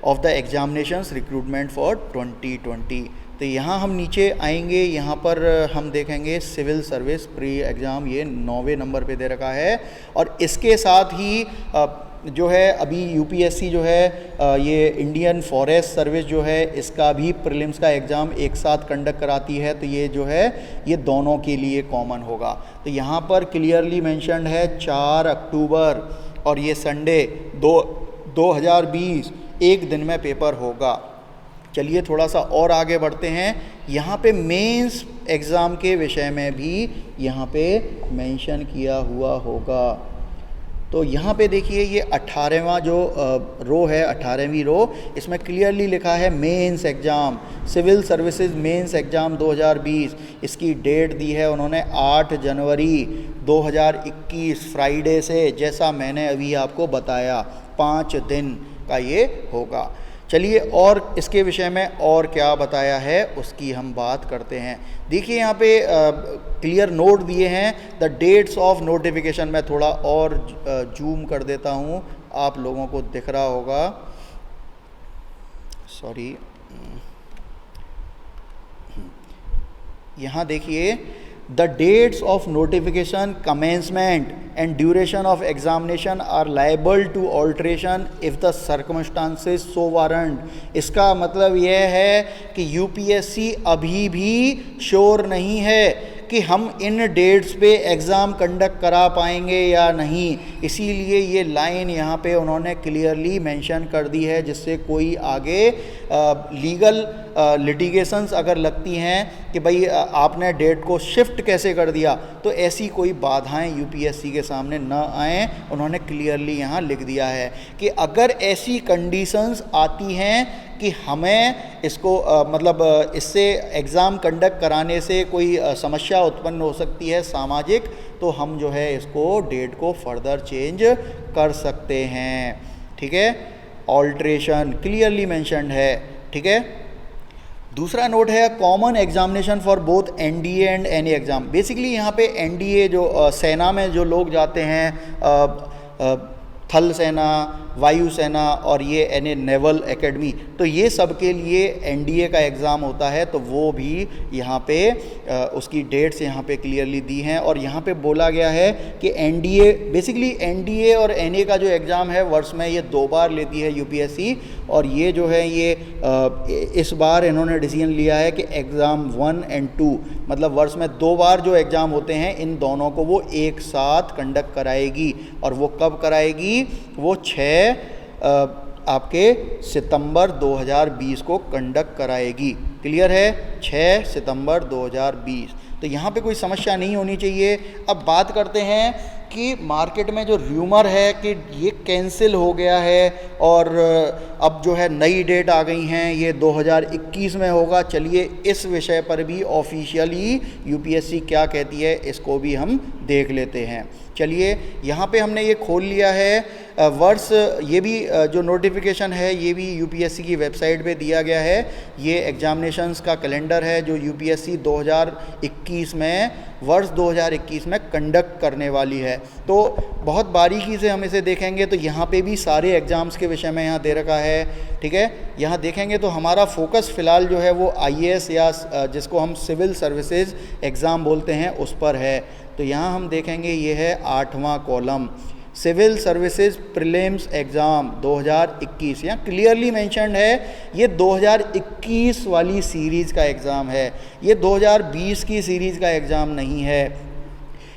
of the examinations recruitment for 2020। तो यहाँ हम नीचे आएंगे, यहाँ पर हम देखेंगे सिविल सर्विस प्री एग्ज़ाम, ये 9वें नंबर पे दे रखा है और इसके साथ ही जो है अभी यूपीएससी जो है ये इंडियन फॉरेस्ट सर्विस जो है इसका भी प्रीलिम्स का एग्ज़ाम एक साथ कंडक्ट कराती है। तो ये जो है ये दोनों के लिए कॉमन होगा। तो यहाँ पर क्लियरली मेंशन्ड है 4 अक्टूबर और ये संडे 2020 एक दिन में पेपर होगा। चलिए थोड़ा सा और आगे बढ़ते हैं। यहाँ पे मेंस एग्ज़ाम के विषय में भी यहाँ पे मेंशन किया हुआ होगा। तो यहाँ पे देखिए ये 18वां जो रो है, 18वीं रो, इसमें क्लियरली लिखा है mains exam, civil services mains exam 2020। इसकी डेट दी है उन्होंने 8 जनवरी 2021 फ्राइडे से, जैसा मैंने अभी आपको बताया 5 दिन का ये होगा। चलिए और इसके विषय में और क्या बताया है उसकी हम बात करते हैं। देखिए यहाँ पे क्लियर नोट दिए हैं द डेट्स ऑफ नोटिफिकेशन। मैं थोड़ा और जूम कर देता हूँ, आप लोगों को दिख रहा होगा, सॉरी। यहाँ देखिए the dates of notification commencement and duration of examination are liable to alteration if the circumstances so warrant. इसका मतलब यह है कि यूपीएससी अभी भी श्योर नहीं है कि हम इन डेट्स पे एग्ज़ाम कंडक्ट करा पाएंगे या नहीं, इसीलिए ये लाइन यहाँ पे उन्होंने क्लियरली मेंशन कर दी है, जिससे कोई आगे लीगल लिटिगेशंस अगर लगती हैं कि भाई आपने डेट को शिफ्ट कैसे कर दिया, तो ऐसी कोई बाधाएं यूपीएससी के सामने न आएँ। उन्होंने क्लियरली यहाँ लिख दिया है कि अगर ऐसी कंडीशंस आती हैं कि हमें इसको मतलब इससे एग्ज़ाम कंडक्ट कराने से कोई समस्या उत्पन्न हो सकती है सामाजिक, तो हम जो है इसको डेट को फर्दर चेंज कर सकते हैं, ठीक है। ऑल्ट्रेशन क्लियरली मेंशन्ड है, ठीक है। दूसरा नोट है common examination for both NDA and any exam. Basically यहाँ पे एनडीए जो सेना में जो लोग जाते हैं, थल सेना, वायु सेना और ये एनए नेवल एकेडमी, तो ये सब के लिए एनडीए का एग्ज़ाम होता है। तो वो भी यहाँ पे उसकी डेट्स यहाँ पे क्लियरली दी हैं और यहाँ पे बोला गया है कि एनडीए बेसिकली एनडीए और एनए का जो एग्ज़ाम है वर्ष में ये 2 बार लेती है यूपीएससी, और ये जो है ये इस बार इन्होंने डिसीजन लिया है कि एग्ज़ाम 1 और 2 मतलब वर्ष में 2 बार जो एग्ज़ाम होते हैं इन दोनों को वो एक साथ कंडक्ट कराएगी। और वो कब कराएगी? वो 6 आपके सितंबर 2020 को कंडक्ट कराएगी। क्लियर है? 6 सितंबर 2020। तो यहाँ पे कोई समस्या नहीं होनी चाहिए। अब बात करते हैं कि मार्केट में जो र्यूमर है कि ये कैंसिल हो गया है और अब जो है नई डेट आ गई हैं, ये 2021 में होगा। चलिए इस विषय पर भी ऑफिशियली यूपीएससी क्या कहती है इसको भी हम देख लेते हैं। चलिए यहाँ पे हमने ये खोल लिया है वर्ष, ये भी जो नोटिफिकेशन है ये भी यूपीएससी की वेबसाइट पे दिया गया है। ये एग्जामिनेशंस का कैलेंडर है जो यूपीएससी 2021 में वर्ष 2021 में कंडक्ट करने वाली है। तो बहुत बारीकी से हम इसे देखेंगे तो यहाँ पे भी सारे एग्ज़ाम्स के विषय में यहाँ दे रखा है, ठीक है। यहाँ देखेंगे तो हमारा फोकस फ़िलहाल जो है वो आईएएस या जिसको हम सिविल सर्विसेज एग्ज़ाम बोलते हैं उस पर है। तो यहाँ हम देखेंगे ये है 8वां column, civil services prelims exam 2021, यहाँ क्लियरली मेंशन्ड है ये 2021 वाली सीरीज़ का एग्ज़ाम है, ये 2020 की सीरीज़ का एग्ज़ाम नहीं है।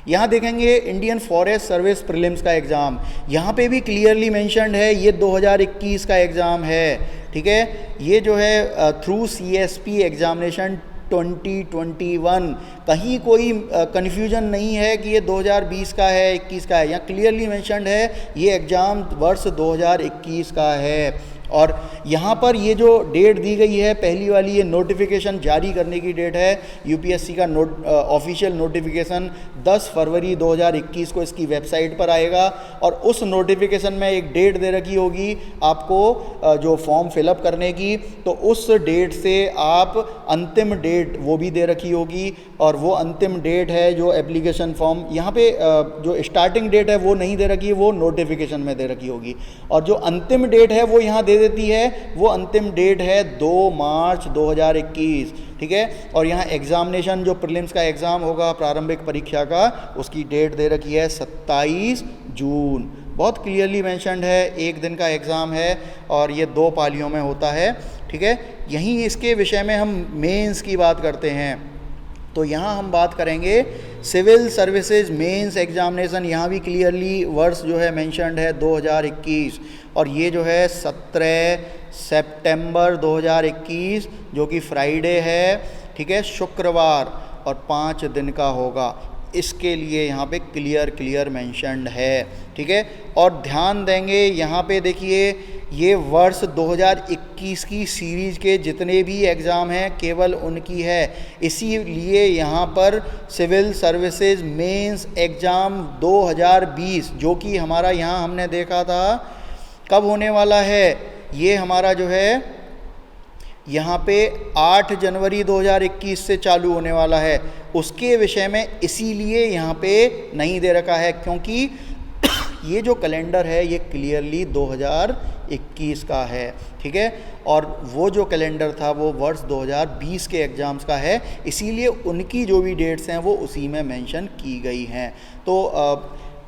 यहाँ देखेंगे इंडियन फॉरेस्ट सर्विस प्रीलिम्स का एग्ज़ाम, यहाँ पे भी क्लियरली मेंशन्ड है ये 2021 का एग्ज़ाम है, ठीक है। ये जो है थ्रू CSP एग्ज़ामिनेशन 2021, कहीं कोई कन्फ्यूजन नहीं है कि ये 2020 का है 21 का है, यहाँ क्लियरली मेंशन्ड है ये एग्ज़ाम वर्ष 2021 का है। और यहाँ पर ये जो डेट दी गई है पहली वाली, ये नोटिफिकेशन जारी करने की डेट है, यूपीएससी का ऑफिशियल नोटिफिकेशन 10 फरवरी 2021 को इसकी वेबसाइट पर आएगा। और उस नोटिफिकेशन में एक डेट दे रखी होगी आपको जो फॉर्म फिलअप करने की, तो उस डेट से आप अंतिम डेट वो भी दे रखी होगी, और वो अंतिम डेट है जो एप्लीकेशन फॉर्म, यहाँ पे जो स्टार्टिंग डेट है वो नहीं दे रखी, वो नोटिफिकेशन में दे रखी होगी, और जो अंतिम डेट है वो यहाँ देती है, वो अंतिम डेट है 2 मार्च 2021, ठीक है। और यहाँ एग्जामिनेशन जो प्रीलिम्स का एग्ज़ाम होगा प्रारंभिक परीक्षा का, उसकी डेट दे रखी है 27 जून, बहुत क्लियरली मेंशन्ड है, एक दिन का एग्ज़ाम है और ये 2 पालियों में होता है, ठीक है। यहीं इसके विषय में हम मेंस की बात करते हैं, तो यहाँ हम बात करेंगे सिविल सर्विसेज मेंस एग्जामिनेशन, यहाँ भी क्लियरली वर्ष जो है मेंशन्ड है 2021, और ये जो है 17 सितंबर 2021 जो कि फ्राइडे है, ठीक है, शुक्रवार, और 5 दिन का होगा, इसके लिए यहाँ पे क्लियर मेंशन्ड है, ठीक है। और ध्यान देंगे यहाँ पे देखिए, ये वर्ष 2021 की सीरीज़ के जितने भी एग्ज़ाम हैं केवल उनकी है, इसीलिए यहाँ पर सिविल सर्विसेज मेंस एग्ज़ाम 2020 जो कि हमारा यहाँ हमने देखा था कब होने वाला है, ये हमारा जो है यहाँ पे 8 जनवरी 2021 से चालू होने वाला है, उसके विषय में इसीलिए यहाँ पे नहीं दे रखा है, क्योंकि ये जो कैलेंडर है ये क्लियरली 2021 का है, ठीक है। और वो जो कैलेंडर था वो वर्ष 2020 के एग्ज़ाम्स का है, इसीलिए उनकी जो भी डेट्स हैं वो उसी में मेंशन की गई हैं। तो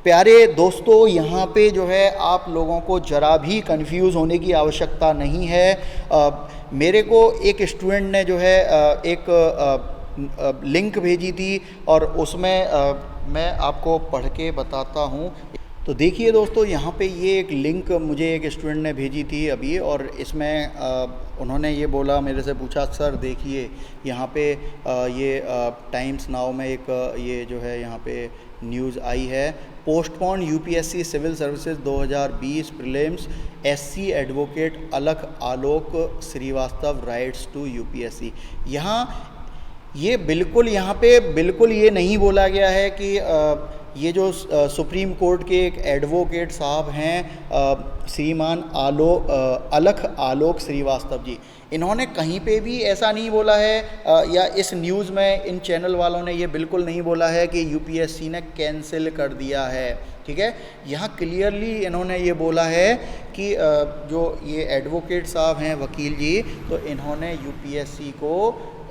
प्यारे दोस्तों, यहाँ पे जो है आप लोगों को ज़रा भी कंफ्यूज होने की आवश्यकता नहीं है। मेरे को एक स्टूडेंट ने जो है एक लिंक भेजी थी, और उसमें मैं आपको पढ़ के बताता हूँ। तो देखिए दोस्तों, यहाँ पे ये एक लिंक मुझे एक स्टूडेंट ने भेजी थी अभी, और इसमें उन्होंने ये बोला, मेरे से पूछा, सर देखिए यहाँ पे ये टाइम्स नाउ में एक ये जो है यहाँ पे न्यूज़ आई है, postpone UPSC civil services 2020 prelims, SC advocate Alakh Alok Shrivastava writes to UPSC. यहाँ ये बिल्कुल, यहाँ पे बिल्कुल ये नहीं बोला गया है कि ये जो सुप्रीम कोर्ट के एक एडवोकेट साहब हैं श्रीमान अलख आलोक श्रीवास्तव जी, इन्होंने कहीं पे भी ऐसा नहीं बोला है, या इस न्यूज़ में इन चैनल वालों ने ये बिल्कुल नहीं बोला है कि यूपीएससी ने कैंसिल कर दिया है, ठीक है। यहाँ क्लियरली इन्होंने ये बोला है कि जो ये एडवोकेट साहब हैं वकील जी, तो इन्होंने यूपीएससी को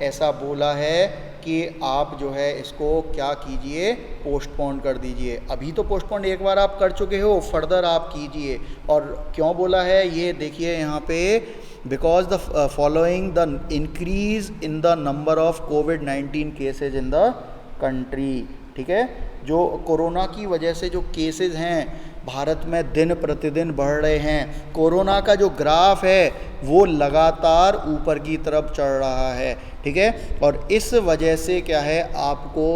ऐसा बोला है कि आप जो है इसको क्या कीजिए, पोस्टपोन कर दीजिए। अभी तो पोस्टपोन एक बार आप कर चुके हो, फर्दर आप कीजिए। और क्यों बोला है ये देखिए यहाँ पे, because the following the increase in the number of covid cases in the country, ठीक है। जो कोरोना की वजह से जो केसेस हैं भारत में दिन प्रतिदिन बढ़ रहे हैं, कोरोना का जो ग्राफ है वो लगातार ऊपर की तरफ चढ़ रहा है, ठीक है। और इस वजह से क्या है, आपको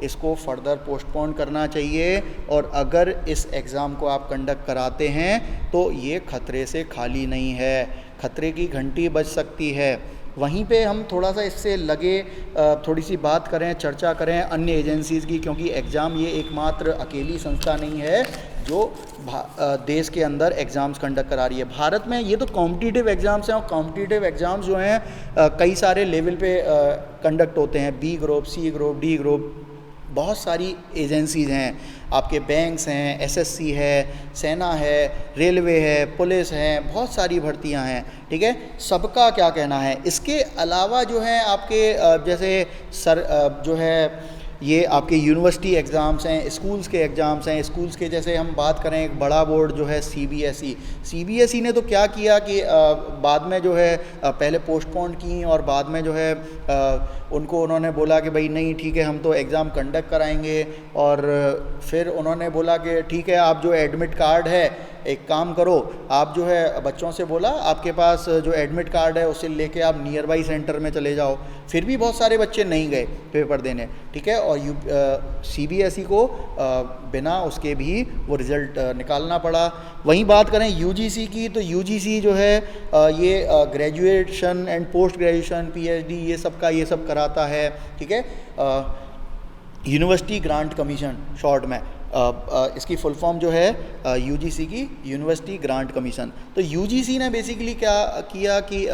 इसको फर्दर पोस्टपोन करना चाहिए, और अगर इस एग्ज़ाम को आप कंडक्ट कराते हैं तो ये खतरे से खाली नहीं है, खतरे की घंटी बज सकती है। वहीं पे हम थोड़ा सा इससे लगे थोड़ी सी बात करें, चर्चा करें अन्य एजेंसीज़ की, क्योंकि एग्ज़ाम ये एकमात्र अकेली संस्था नहीं है जो देश के अंदर एग्ज़ाम्स कंडक्ट करा रही है। भारत में ये तो कॉम्पिटिटिव एग्ज़ाम्स हैं, और कॉम्पिटिटिव एग्ज़ाम्स जो हैं कई सारे लेवल पे कंडक्ट होते हैं, B group, C group, D group, बहुत सारी एजेंसीज़ हैं, आपके बैंक्स हैं, एसएससी है, सेना है, रेलवे है, पुलिस है, बहुत सारी भर्तियां हैं, ठीक है। सबका क्या कहना है। इसके अलावा जो है आपके जैसे जो है ये आपके यूनिवर्सिटी एग्ज़ाम्स हैं, स्कूल्स के एग्ज़ाम्स हैं। स्कूल्स के जैसे हम बात करें, एक बड़ा बोर्ड जो है सीबीएसई ने तो क्या किया कि बाद में जो है पहले पोस्टपोन की और बाद में जो है उनको उन्होंने बोला कि भाई नहीं ठीक है हम तो एग्ज़ाम कंडक्ट कराएंगे। और फिर उन्होंने बोला कि ठीक है आप जो एडमिट कार्ड है एक काम करो, आप जो है बच्चों से बोला आपके पास जो एडमिट कार्ड है उसे लेके आप नियर बाई सेंटर में चले जाओ। फिर भी बहुत सारे बच्चे नहीं गए पेपर देने, ठीक है। और सीबीएसई को बिना उसके भी वो रिज़ल्ट निकालना पड़ा। वहीं बात करें यूजीसी की, तो यूजीसी जो है ये graduation and post graduation PhD ये सब कराता है, ठीक है। यूनिवर्सिटी ग्रांट कमीशन शॉर्ट में, इसकी फुल फॉर्म जो है यूजीसी की यूनिवर्सिटी ग्रांट कमीशन। तो यूजीसी ने बेसिकली क्या किया कि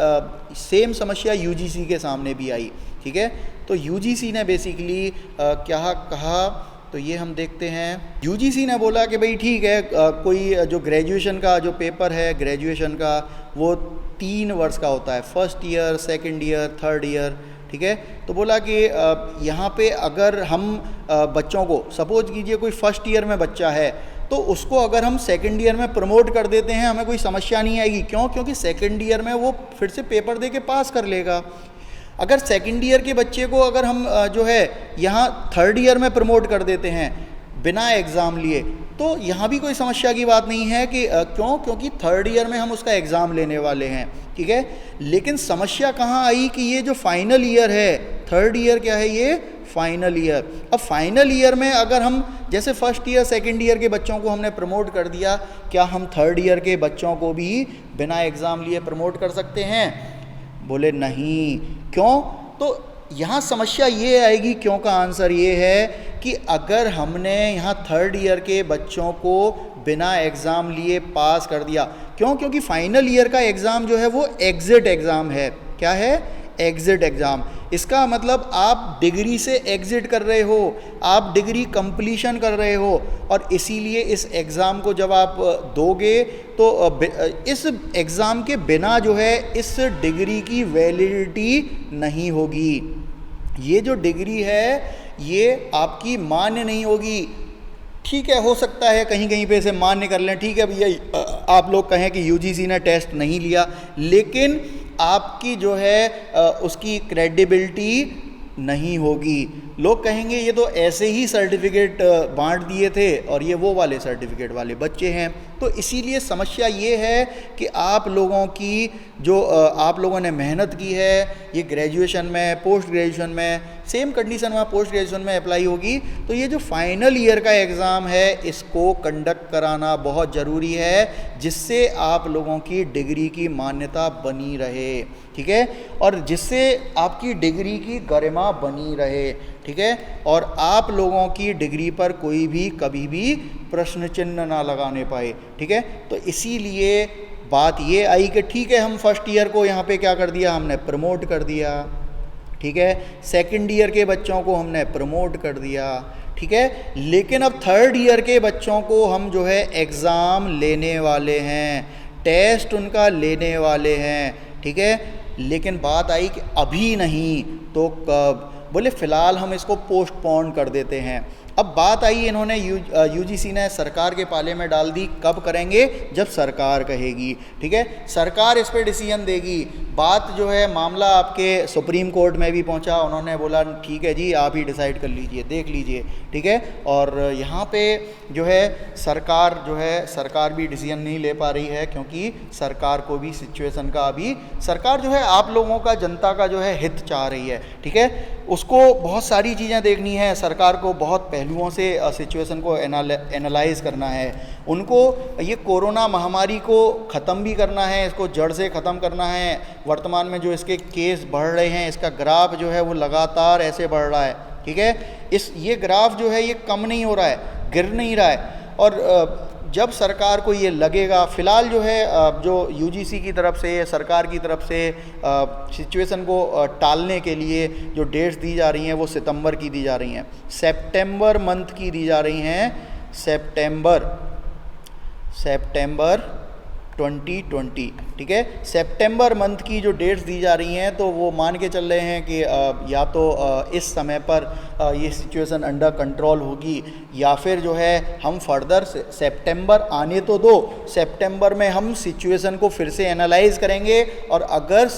सेम समस्या यूजीसी के सामने भी आई, ठीक है। तो यूजीसी ने बेसिकली क्या कहा, तो ये हम देखते हैं। यूजीसी ने बोला कि भाई ठीक है कोई जो ग्रेजुएशन का जो पेपर है ग्रेजुएशन का वो 3 वर्ष का होता है, first year, second year, third year, ठीक है। तो बोला कि यहाँ पे अगर हम बच्चों को सपोज कीजिए कोई फर्स्ट ईयर में बच्चा है तो उसको अगर हम सेकंड ईयर में प्रमोट कर देते हैं हमें कोई समस्या नहीं आएगी। क्यों? क्योंकि सेकंड ईयर में वो फिर से पेपर दे के पास कर लेगा। अगर सेकंड ईयर के बच्चे को अगर हम जो है यहाँ थर्ड ईयर में प्रमोट कर देते हैं बिना एग्ज़ाम लिए, तो यहाँ भी कोई समस्या की बात नहीं है कि क्यों? क्योंकि थर्ड ईयर में हम उसका एग्ज़ाम लेने वाले हैं, ठीक है। लेकिन समस्या कहाँ आई कि ये जो फाइनल ईयर है, थर्ड ईयर क्या है, ये फाइनल ईयर। अब फाइनल ईयर में अगर हम जैसे फर्स्ट ईयर सेकंड ईयर के बच्चों को हमने प्रमोट कर दिया, क्या हम थर्ड ईयर के बच्चों को भी बिना एग्ज़ाम लिए प्रमोट कर सकते हैं? बोले नहीं। क्यों? तो यहाँ समस्या ये आएगी, क्यों का आंसर ये है कि अगर हमने यहाँ थर्ड ईयर के बच्चों को बिना एग्ज़ाम लिए पास कर दिया, क्यों? क्योंकि फाइनल ईयर का एग्ज़ाम जो है वो एग्ज़िट एग्ज़ाम है। क्या है? Exit exam. इसका मतलब आप डिग्री से एग्ज़िट कर रहे हो, आप डिग्री कंप्लीशन कर रहे हो, और इसीलिए इस एग्ज़ाम को जब आप दोगे तो इस एग्ज़ाम के बिना जो है इस डिग्री की वैलिडिटी नहीं होगी। ये जो डिग्री है ये आपकी मान्य नहीं होगी। ठीक है, हो सकता है कहीं कहीं पे इसे मान्य कर लें, ठीक है भैया आप लोग कहें कि यूजीसी ने टेस्ट नहीं लिया, लेकिन आपकी जो है उसकी क्रेडिबिलिटी नहीं होगी। लोग कहेंगे ये तो ऐसे ही सर्टिफिकेट बांट दिए थे और ये वो वाले सर्टिफिकेट वाले बच्चे हैं। तो इसीलिए समस्या ये है कि आप लोगों की जो आप लोगों ने मेहनत की है ये ग्रेजुएशन में, पोस्ट ग्रेजुएशन में, सेम कंडीशन वहाँ पोस्ट ग्रेजुएशन में अप्लाई होगी। तो ये जो फाइनल ईयर का एग्ज़ाम है इसको कंडक्ट कराना बहुत ज़रूरी है, जिससे आप लोगों की डिग्री की मान्यता बनी रहे, ठीक है, और जिससे आपकी डिग्री की गरिमा बनी रहे, ठीक है, और आप लोगों की डिग्री पर कोई भी कभी भी प्रश्न चिन्ह ना लगाने पाए, ठीक है। तो इसीलिए बात ये आई कि ठीक है हम फर्स्ट ईयर को यहाँ पे क्या कर दिया, हमने प्रमोट कर दिया, ठीक है, सेकंड ईयर के बच्चों को हमने प्रमोट कर दिया, ठीक है, लेकिन अब थर्ड ईयर के बच्चों को हम जो है एग्ज़ाम लेने वाले हैं, टेस्ट उनका लेने वाले हैं, ठीक है। लेकिन बात आई कि अभी नहीं तो कब? बोले फ़िलहाल हम इसको पोस्टपोन कर देते हैं। अब बात आई इन्होंने यूजीसी ने सरकार के पाले में डाल दी, कब करेंगे? जब सरकार कहेगी, ठीक है, सरकार इस पर डिसीजन देगी। बात जो है मामला आपके सुप्रीम कोर्ट में भी पहुंचा, उन्होंने बोला ठीक है जी आप ही डिसाइड कर लीजिए, देख लीजिए, ठीक है। और यहाँ पे जो है सरकार भी डिसीजन नहीं ले पा रही है, क्योंकि सरकार को भी सिचुएशन का अभी सरकार जो है आप लोगों का, जनता का जो है हित चाह रही है, ठीक है, उसको बहुत सारी चीज़ें देखनी है, सरकार को बहुत पहलुओं से सिचुएशन को एनालाइज करना है, उनको ये कोरोना महामारी को ख़त्म भी करना है, इसको जड़ से ख़त्म करना है। वर्तमान में जो इसके केस बढ़ रहे हैं, इसका ग्राफ जो है वो लगातार ऐसे बढ़ रहा है, ठीक है, ये ग्राफ जो है ये कम नहीं हो रहा है, गिर नहीं रहा है। और जब सरकार को ये लगेगा, फ़िलहाल जो है जो यूजीसी की तरफ से, सरकार की तरफ से सिचुएशन को टालने के लिए जो डेट्स दी जा रही हैं वो सितंबर की दी जा रही हैं, सितंबर मंथ की दी जा रही हैं, सितंबर 2020, ठीक है। सितंबर मंथ की जो डेट्स दी जा रही हैं तो वो मान के चल रहे हैं कि या तो इस समय पर ये सिचुएशन अंडर कंट्रोल होगी, या फिर जो है हम फर्दर सितंबर आने तो दो, सितंबर में हम सिचुएशन को फिर से एनालाइज करेंगे, और अगर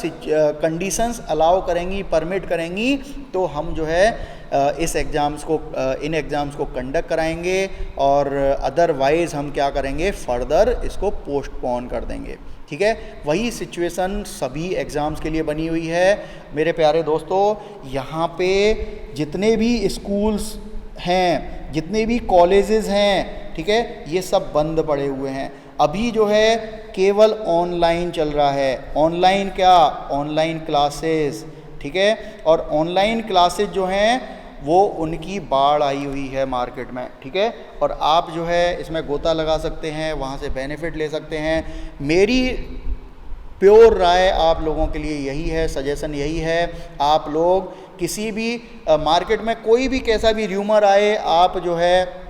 कंडीशंस अलाउ करेंगी, परमिट करेंगी, तो हम जो है इन एग्ज़ाम्स को कंडक्ट कराएंगे, और अदरवाइज़ हम क्या करेंगे, फर्दर इसको पोस्टपोन कर देंगे, ठीक है। वही सिचुएशन सभी एग्ज़ाम्स के लिए बनी हुई है मेरे प्यारे दोस्तों। यहाँ पे जितने भी स्कूल्स हैं, जितने भी कॉलेजेस हैं, ठीक है, ये सब बंद पड़े हुए हैं। अभी जो है केवल ऑनलाइन चल रहा है। ऑनलाइन क्या, ऑनलाइन क्लासेस, ठीक है। और ऑनलाइन क्लासेस जो हैं वो उनकी बाढ़ आई हुई है मार्केट में, ठीक है। और आप जो है इसमें गोता लगा सकते हैं, वहाँ से बेनिफिट ले सकते हैं। मेरी प्योर राय आप लोगों के लिए यही है, सजेशन यही है, आप लोग किसी भी मार्केट में कोई भी कैसा भी र्यूमर आए, आप जो है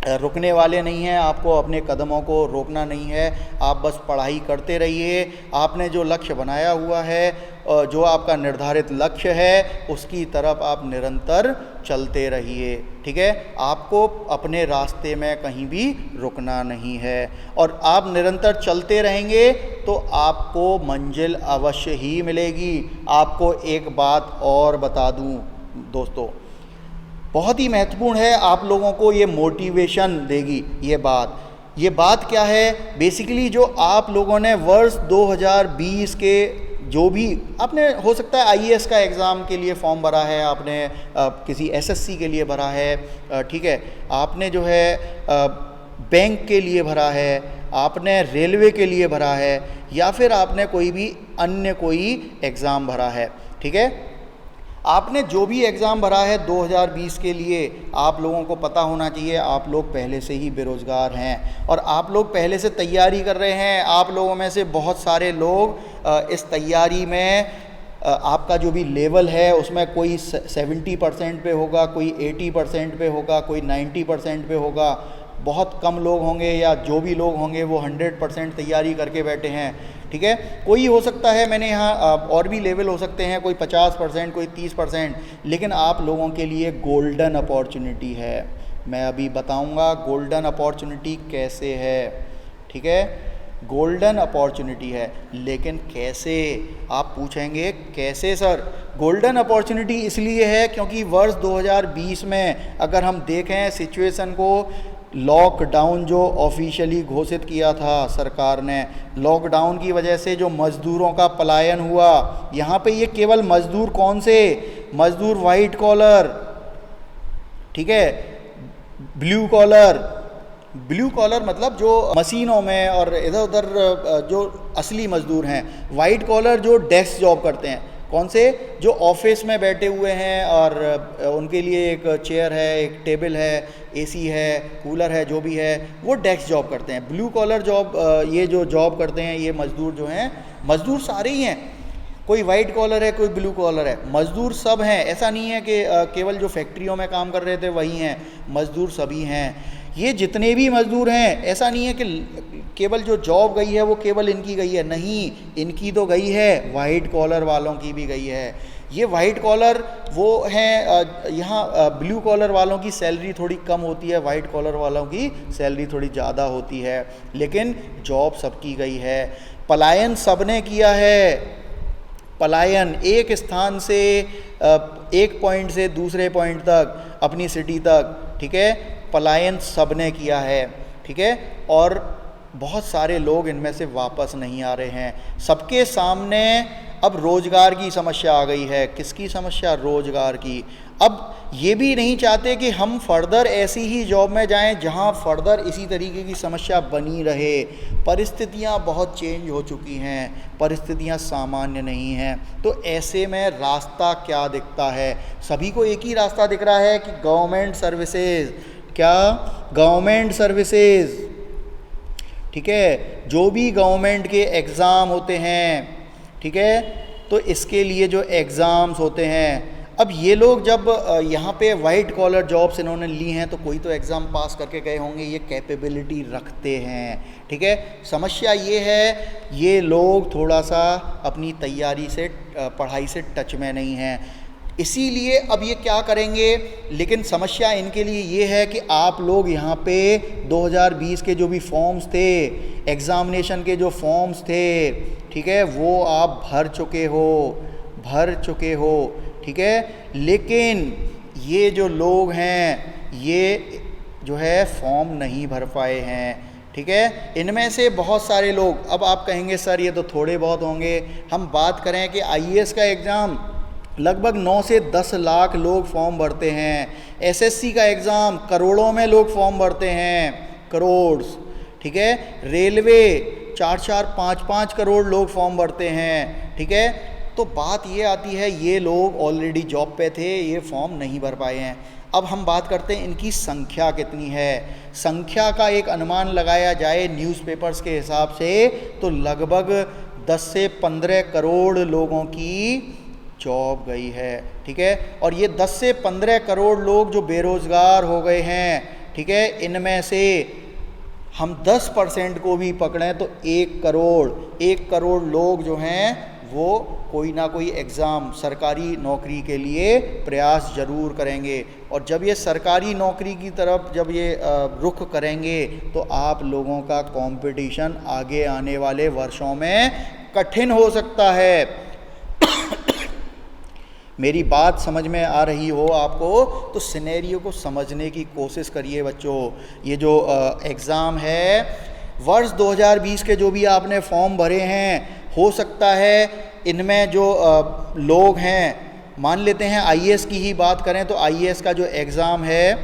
रुकने वाले नहीं हैं, आपको अपने कदमों को रोकना नहीं है, आप बस पढ़ाई करते रहिए। आपने जो लक्ष्य बनाया हुआ है, जो आपका निर्धारित लक्ष्य है, उसकी तरफ आप निरंतर चलते रहिए, ठीक है। आपको अपने रास्ते में कहीं भी रुकना नहीं है, और आप निरंतर चलते रहेंगे तो आपको मंजिल अवश्य ही मिलेगी। आपको एक बात और बता दूं दोस्तों, बहुत ही महत्वपूर्ण है, आप लोगों को ये मोटिवेशन देगी ये बात क्या है, बेसिकली जो आप लोगों ने वर्ष 2020 के जो भी आपने, हो सकता है आईएएस का एग्ज़ाम के लिए फॉर्म भरा है, आपने किसी एसएससी के लिए भरा है, ठीक है, आपने जो है बैंक के लिए भरा है, आपने रेलवे के लिए भरा है, या फिर आपने कोई भी अन्य कोई एग्ज़ाम भरा है, ठीक है। आपने जो भी एग्ज़ाम भरा है 2020 के लिए, आप लोगों को पता होना चाहिए आप लोग पहले से ही बेरोज़गार हैं, और आप लोग पहले से तैयारी कर रहे हैं। आप लोगों में से बहुत सारे लोग इस तैयारी में आपका जो भी लेवल है उसमें कोई 70% पे होगा, कोई 80% पे होगा, कोई 90% पे होगा। बहुत कम लोग होंगे, या जो भी लोग होंगे वो 100% तैयारी करके बैठे हैं, ठीक है। कोई हो सकता है, मैंने यहाँ और भी लेवल हो सकते हैं, कोई 50%, कोई 30%, लेकिन आप लोगों के लिए गोल्डन अपॉर्चुनिटी है। मैं अभी बताऊँगा गोल्डन अपॉर्चुनिटी कैसे है, ठीक है। गोल्डन अपॉर्चुनिटी है, लेकिन कैसे, आप पूछेंगे कैसे सर। गोल्डन अपॉर्चुनिटी इसलिए है क्योंकि वर्ष 2020 में अगर हम देखें सिचुएशन को, लॉकडाउन जो ऑफिशियली घोषित किया था सरकार ने, लॉकडाउन की वजह से जो मज़दूरों का पलायन हुआ, यहाँ पे ये केवल मज़दूर कौन से, मज़दूर वाइट कॉलर, ठीक है, ब्लू कॉलर मतलब जो मशीनों में और इधर उधर जो असली मज़दूर हैं, वाइट कॉलर जो डेस्क जॉब करते हैं, कौन से, जो ऑफिस में बैठे हुए हैं और उनके लिए एक चेयर है, एक टेबल है, एसी है, कूलर है, जो भी है, वो डेस्क जॉब करते हैं। ब्लू कॉलर जॉब, ये जो जॉब करते हैं ये मज़दूर जो हैं, मज़दूर सारे ही हैं, कोई वाइट कॉलर है, कोई ब्लू कॉलर है, मज़दूर सब हैं। ऐसा नहीं है कि केवल जो फैक्ट्रियों में काम कर रहे थे वही हैं, मज़दूर सभी हैं। ये जितने भी मज़दूर हैं, ऐसा नहीं है कि केवल जो जॉब गई है वो केवल इनकी गई है, नहीं, इनकी तो गई है, वाइट कॉलर वालों की भी गई है। ये वाइट कॉलर वो हैं, यहाँ ब्लू कॉलर वालों की सैलरी थोड़ी कम होती है, वाइट कॉलर वालों की सैलरी थोड़ी ज़्यादा होती है, लेकिन जॉब सबकी गई है। पलायन सबने किया है, पलायन एक स्थान से एक पॉइंट से दूसरे पॉइंट तक, अपनी सिटी तक, ठीक है, पलायन सबने किया है, ठीक है। और बहुत सारे लोग इनमें से वापस नहीं आ रहे हैं। सबके सामने अब रोज़गार की समस्या आ गई है। किसकी समस्या? रोज़गार की। अब ये भी नहीं चाहते कि हम फर्दर ऐसी ही जॉब में जाएं जहां फर्दर इसी तरीके की समस्या बनी रहे। परिस्थितियां बहुत चेंज हो चुकी हैं, परिस्थितियां सामान्य नहीं हैं। तो ऐसे में रास्ता क्या दिखता है? सभी को एक ही रास्ता दिख रहा है कि गवर्नमेंट सर्विसेज। क्या? गवर्नमेंट सर्विसेज, ठीक है। जो भी गवर्नमेंट के एग्ज़ाम होते हैं, ठीक है, तो इसके लिए जो एग्ज़ाम्स होते हैं, अब ये लोग जब यहाँ पे वाइट कॉलर जॉब्स इन्होंने ली हैं तो कोई तो एग्ज़ाम पास करके गए होंगे, ये कैपेबिलिटी रखते हैं, ठीक है। समस्या ये है ये लोग थोड़ा सा अपनी तैयारी से पढ़ाई से टच में नहीं हैं, इसीलिए अब ये क्या करेंगे। लेकिन समस्या इनके लिए ये है कि आप लोग यहाँ पे 2020 के जो भी फॉर्म्स थे, एग्ज़ामिनेशन के जो फॉर्म्स थे, ठीक है, वो आप भर चुके हो, ठीक है। लेकिन ये जो लोग हैं ये जो है फॉर्म नहीं भर पाए हैं, ठीक है। इनमें से बहुत सारे लोग, अब आप कहेंगे सर ये तो थोड़े बहुत होंगे, हम बात करें कि आईएएस का एग्ज़ाम लगभग 9 से 10 लाख लोग फॉर्म भरते हैं, एसएससी का एग्ज़ाम करोड़ों में लोग फॉर्म भरते हैं, करोड़, ठीक है। रेलवे 4-4, 5-5 करोड़ लोग फॉर्म भरते हैं, ठीक है। तो बात ये आती है ये लोग ऑलरेडी जॉब पे थे, ये फॉर्म नहीं भर पाए हैं। अब हम बात करते हैं इनकी संख्या कितनी है। संख्या का एक अनुमान लगाया जाए न्यूज़पेपर्स के हिसाब से तो लगभग 10 से 15 करोड़ लोगों की जॉब गई है, ठीक है। और ये 10 से 15 करोड़ लोग जो बेरोज़गार हो गए हैं, ठीक है, इनमें से हम 10% को भी पकड़ें तो 1 करोड़ लोग जो हैं वो कोई ना कोई एग्ज़ाम सरकारी नौकरी के लिए प्रयास ज़रूर करेंगे। और जब ये सरकारी नौकरी की तरफ जब ये रुख करेंगे तो आप लोगों का कंपटीशन आगे आने वाले वर्षों में कठिन हो सकता है। मेरी बात समझ में आ रही हो आपको तो सिनेरियो को समझने की कोशिश करिए बच्चों। ये जो एग्ज़ाम है वर्ष 2020 के जो भी आपने फॉर्म भरे हैं, हो सकता है इनमें जो लोग हैं, मान लेते हैं आईएएस की ही बात करें तो आईएएस का जो एग्ज़ाम है,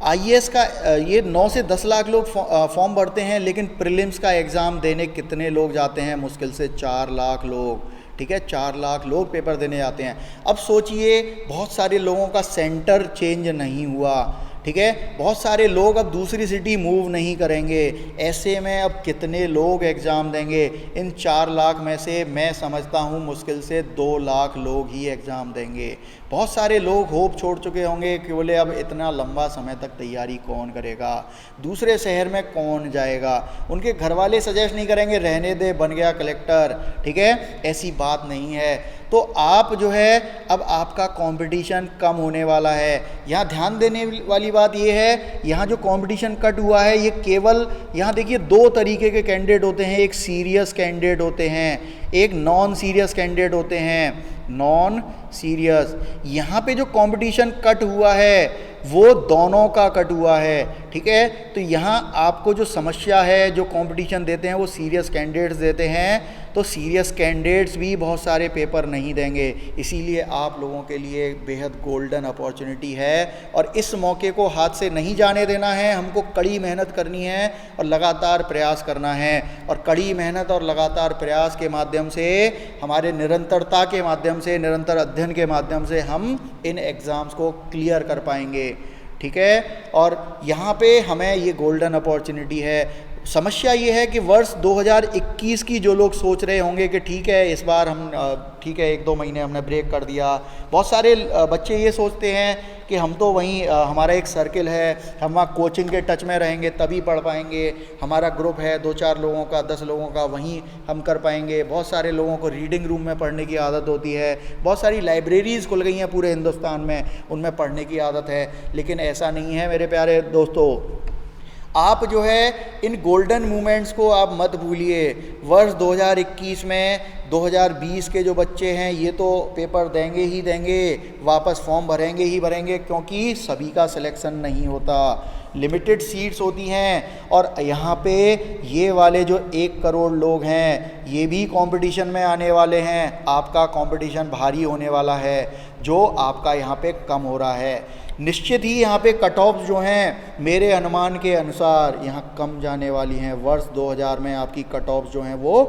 आईएएस का ये 9 से 10 लाख लोग फॉर्म भरते हैं, लेकिन प्रीलिम्स का एग्ज़ाम देने कितने लोग जाते हैं? मुश्किल से 4 लाख लोग, ठीक है, 4 लाख लोग पेपर देने जाते हैं। अब सोचिए बहुत सारे लोगों का सेंटर चेंज नहीं हुआ, ठीक है, बहुत सारे लोग अब दूसरी सिटी मूव नहीं करेंगे, ऐसे में अब कितने लोग एग्ज़ाम देंगे? इन 4 लाख में से मैं समझता हूँ मुश्किल से 2 लाख लोग ही एग्ज़ाम देंगे। बहुत सारे लोग होप छोड़ चुके होंगे कि बोले अब इतना लंबा समय तक तैयारी कौन करेगा, दूसरे शहर में कौन जाएगा, उनके घर वाले सजेस्ट नहीं करेंगे रहने दे बन गया कलेक्टर, ठीक है, ऐसी बात नहीं है। तो आप जो है अब आपका कंपटीशन कम होने वाला है। यहाँ ध्यान देने वाली बात ये है, यहाँ जो कंपटीशन कट हुआ है ये केवल, यहाँ देखिए 2 तरीके के कैंडिडेट होते हैं, एक सीरियस कैंडिडेट होते हैं, एक नॉन सीरियस कैंडिडेट होते हैं, नॉन सीरियस। यहाँ पे जो कंपटीशन कट हुआ है वो दोनों का कट हुआ है, ठीक है। तो यहाँ आपको जो समस्या है, जो कंपटीशन देते हैं वो सीरियस कैंडिडेट्स देते हैं, तो सीरियस कैंडिडेट्स भी बहुत सारे पेपर नहीं देंगे। इसीलिए आप लोगों के लिए बेहद गोल्डन अपॉर्चुनिटी है और इस मौके को हाथ से नहीं जाने देना है। हमको कड़ी मेहनत करनी है और लगातार प्रयास करना है, और कड़ी मेहनत और लगातार प्रयास के माध्यम से, हमारे निरंतरता के माध्यम से, निरंतर अध्ययन के माध्यम से हम इन एग्ज़ाम्स को क्लियर कर पाएंगे, ठीक है। और यहाँ पे हमें ये गोल्डन अपॉर्चुनिटी है। समस्या ये है कि वर्ष 2021 की जो लोग सोच रहे होंगे कि ठीक है इस बार हम ठीक है 1-2 महीने हमने ब्रेक कर दिया, बहुत सारे बच्चे ये सोचते हैं कि हम तो वहीं हमारा एक सर्किल है, हम वहाँ कोचिंग के टच में रहेंगे तभी पढ़ पाएंगे, हमारा ग्रुप है 2-4 लोगों का, 10 लोगों का, वहीं हम कर पाएंगे। बहुत सारे लोगों को रीडिंग रूम में पढ़ने की आदत होती है, बहुत सारी लाइब्रेरीज़ खुल गई हैं पूरे हिंदुस्तान में, उनमें पढ़ने की आदत है। लेकिन ऐसा नहीं है मेरे प्यारे दोस्तों, आप जो है इन गोल्डन मोमेंट्स को आप मत भूलिए। वर्ष 2021 में 2020 के जो बच्चे हैं ये तो पेपर देंगे ही देंगे, वापस फॉर्म भरेंगे ही भरेंगे, क्योंकि सभी का सिलेक्शन नहीं होता, लिमिटेड सीट्स होती हैं। और यहाँ पे ये वाले जो 1 करोड़ लोग हैं ये भी कंपटीशन में आने वाले हैं, आपका कंपटीशन भारी होने वाला है जो आपका यहाँ पे कम हो रहा है। निश्चित ही यहाँ पे कट ऑफ जो हैं मेरे अनुमान के अनुसार यहाँ कम जाने वाली हैं। वर्ष 2000 में आपकी कट ऑफ जो हैं वो